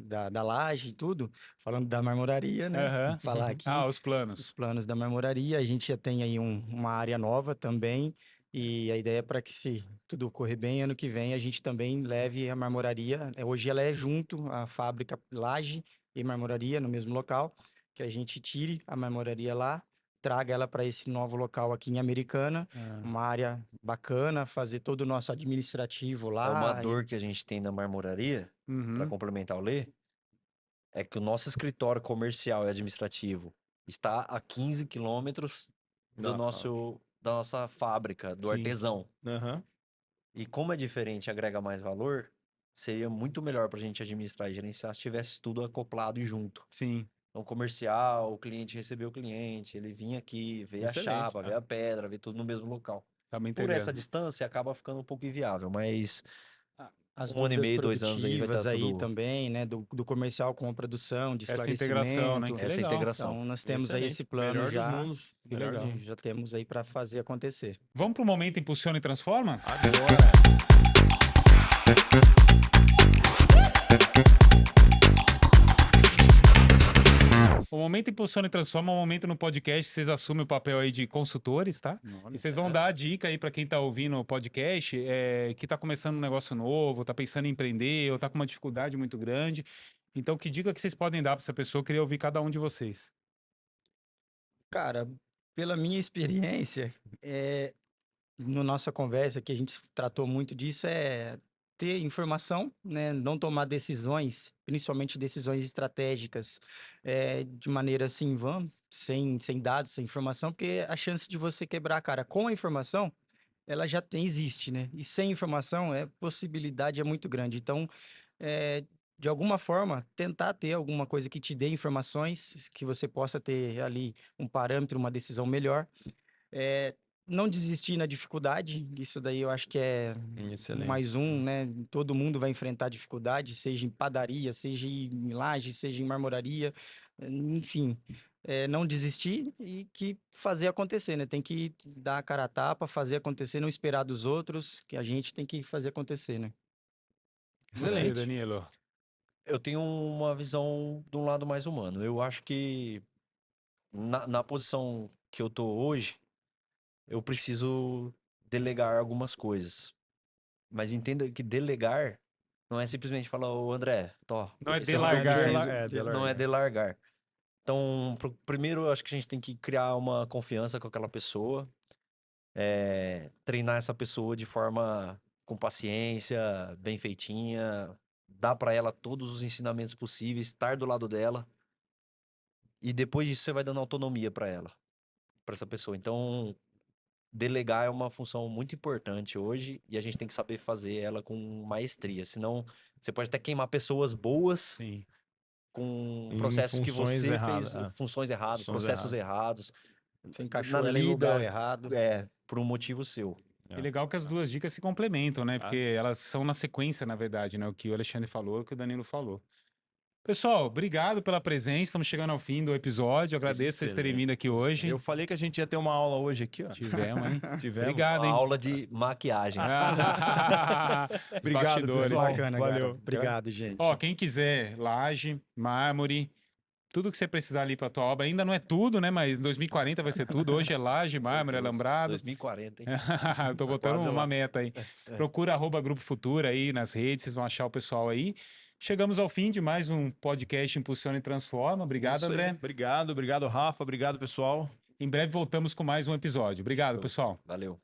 [SPEAKER 4] laje e tudo, falando da marmoraria, né?
[SPEAKER 1] Aham.
[SPEAKER 4] Tem que falar aqui
[SPEAKER 1] os
[SPEAKER 4] os
[SPEAKER 1] planos.
[SPEAKER 4] planos da marmoraria. A gente já tem aí uma área nova também, E a ideia é para que, se tudo correr bem, ano que vem a gente também leve a marmoraria. Hoje ela é junto à fábrica laje e marmoraria no mesmo local, que a gente tire a marmoraria lá, traga ela para esse novo local aqui em Americana, uma área bacana, fazer todo o nosso administrativo
[SPEAKER 3] É uma
[SPEAKER 4] lá.
[SPEAKER 3] dor que a gente tem na marmoraria, para
[SPEAKER 1] Uhum.
[SPEAKER 3] complementar o Lê, é que o nosso escritório comercial e administrativo está a 15 quilômetros
[SPEAKER 2] Da
[SPEAKER 3] da nossa fábrica, do
[SPEAKER 1] Sim.
[SPEAKER 3] artesão.
[SPEAKER 2] Aham.
[SPEAKER 3] E como é diferente, agrega mais valor, seria muito melhor para a gente administrar e gerenciar se tivesse tudo acoplado e junto.
[SPEAKER 1] Sim.
[SPEAKER 3] Então, comercial, o cliente recebeu o cliente, ele vinha aqui, ver a
[SPEAKER 2] Excelente,
[SPEAKER 3] chapa,
[SPEAKER 2] né?
[SPEAKER 3] ver a pedra, ver tudo no mesmo local.
[SPEAKER 1] Tá me
[SPEAKER 3] Por essa
[SPEAKER 1] entendendo.
[SPEAKER 3] distância, acaba ficando um pouco inviável, mas
[SPEAKER 4] As
[SPEAKER 3] 1 ano e
[SPEAKER 4] dúvidas
[SPEAKER 3] meio, 2 anos aí vai
[SPEAKER 4] produtivas
[SPEAKER 3] estar
[SPEAKER 4] aí
[SPEAKER 3] tudo...
[SPEAKER 4] também, né? Do comercial com a produção, de
[SPEAKER 1] Essa integração, né?
[SPEAKER 4] esclarecimento.
[SPEAKER 1] Que
[SPEAKER 3] Essa
[SPEAKER 1] legal.
[SPEAKER 3] integração.
[SPEAKER 4] Então, nós temos aí
[SPEAKER 2] Excelente.
[SPEAKER 4] esse plano
[SPEAKER 2] Melhor dos
[SPEAKER 4] já.
[SPEAKER 2] mundos.
[SPEAKER 1] Que
[SPEAKER 2] Melhor
[SPEAKER 1] legal.
[SPEAKER 2] dos-
[SPEAKER 4] Já temos aí para fazer acontecer.
[SPEAKER 1] Vamos pro momento Impulsiona e Transforma?
[SPEAKER 2] Agora.
[SPEAKER 1] O momento Impulsiona e Transforma é um momento no podcast que vocês assumem o papel aí de consultores, tá? E vocês vão dar a dica aí para quem tá ouvindo o podcast, que tá começando um negócio novo, tá pensando em empreender, ou tá com uma dificuldade muito grande. Então, que dica que vocês podem dar para essa pessoa? Eu queria ouvir cada um de vocês.
[SPEAKER 4] Cara, pela minha experiência, no nossa conversa que a gente tratou muito disso, é ter informação, né? Não tomar decisões, principalmente decisões estratégicas, de maneira assim, vã, sem dados, sem informação, porque a chance de você quebrar a cara com a informação, ela já existe, né? E sem informação, possibilidade é muito grande. Então, de alguma forma, tentar ter alguma coisa que te dê informações, que você possa ter ali um parâmetro, uma decisão melhor. Não desistir na dificuldade, isso daí eu acho que é
[SPEAKER 2] Excelente.
[SPEAKER 4] mais um, né? Todo mundo vai enfrentar dificuldade, seja em padaria, seja em laje, seja em marmoraria, enfim. Não desistir e que fazer acontecer, né? Tem que dar a cara a tapa, fazer acontecer, não esperar dos outros, que a gente tem que fazer acontecer, né?
[SPEAKER 1] Você,
[SPEAKER 2] Excelente.
[SPEAKER 1] Danilo.
[SPEAKER 3] Eu tenho uma visão de um lado mais humano. Eu acho que na posição que eu tô hoje, eu preciso delegar algumas coisas. Mas entenda que delegar não é simplesmente falar, ô André, tô.
[SPEAKER 1] Não é
[SPEAKER 3] esse eu
[SPEAKER 1] delargar.
[SPEAKER 3] preciso-
[SPEAKER 2] Delargar.
[SPEAKER 3] Não é delargar. Então, primeiro, eu acho que a gente tem que criar uma confiança com aquela pessoa, treinar essa pessoa de forma com paciência, bem feitinha, dar para ela todos os ensinamentos possíveis, estar do lado dela. E depois disso, você vai dando autonomia para ela, para essa pessoa. Então, delegar é uma função muito importante hoje e a gente tem que saber fazer ela com maestria. Senão, você pode até queimar pessoas boas
[SPEAKER 1] Sim.
[SPEAKER 3] com
[SPEAKER 2] Em
[SPEAKER 3] processos que
[SPEAKER 2] funções
[SPEAKER 3] você
[SPEAKER 2] erradas,
[SPEAKER 3] fez,
[SPEAKER 2] é.
[SPEAKER 3] funções erradas,
[SPEAKER 2] Funções
[SPEAKER 3] processos errados.
[SPEAKER 4] Você
[SPEAKER 3] Na
[SPEAKER 4] encaixou ela em lugar
[SPEAKER 3] lida,
[SPEAKER 4] errado.
[SPEAKER 3] por um motivo seu.
[SPEAKER 1] E legal que as duas dicas se complementam, né? Porque elas são na sequência, na verdade, né? O que o Alexandre falou e o que o Danilo falou. Pessoal, obrigado pela presença. Estamos chegando ao fim do episódio. Agradeço vocês terem
[SPEAKER 2] Excelente.
[SPEAKER 1] vindo aqui hoje.
[SPEAKER 2] Eu falei que a gente ia ter uma aula hoje aqui, ó.
[SPEAKER 1] Tivemos, hein?
[SPEAKER 2] Tivemos.
[SPEAKER 1] Obrigado,
[SPEAKER 3] Uma
[SPEAKER 1] hein?
[SPEAKER 3] aula de maquiagem.
[SPEAKER 1] Os
[SPEAKER 2] Obrigado,
[SPEAKER 1] bastidores.
[SPEAKER 2] pessoal.
[SPEAKER 4] Bacana,
[SPEAKER 2] Valeu.
[SPEAKER 4] cara. Obrigado, gente.
[SPEAKER 1] Ó, quem quiser laje, mármore, tudo que você precisar ali para tua obra, ainda não é tudo, né? Mas 2040 vai ser tudo. Hoje é laje, mármore,
[SPEAKER 3] Deus,
[SPEAKER 1] alambrado.
[SPEAKER 3] 2040, hein?
[SPEAKER 1] Eu tô botando
[SPEAKER 2] quase
[SPEAKER 1] uma
[SPEAKER 2] lá.
[SPEAKER 1] meta aí. Procura @Grupo Futura aí nas redes, vocês vão achar o pessoal aí. Chegamos ao fim de mais um podcast Impulsiona e Transforma. Obrigado,
[SPEAKER 2] Isso aí.
[SPEAKER 1] André.
[SPEAKER 2] Obrigado, Rafa. Obrigado, pessoal.
[SPEAKER 1] Em breve voltamos com mais um episódio. Obrigado, pessoal.
[SPEAKER 3] Valeu.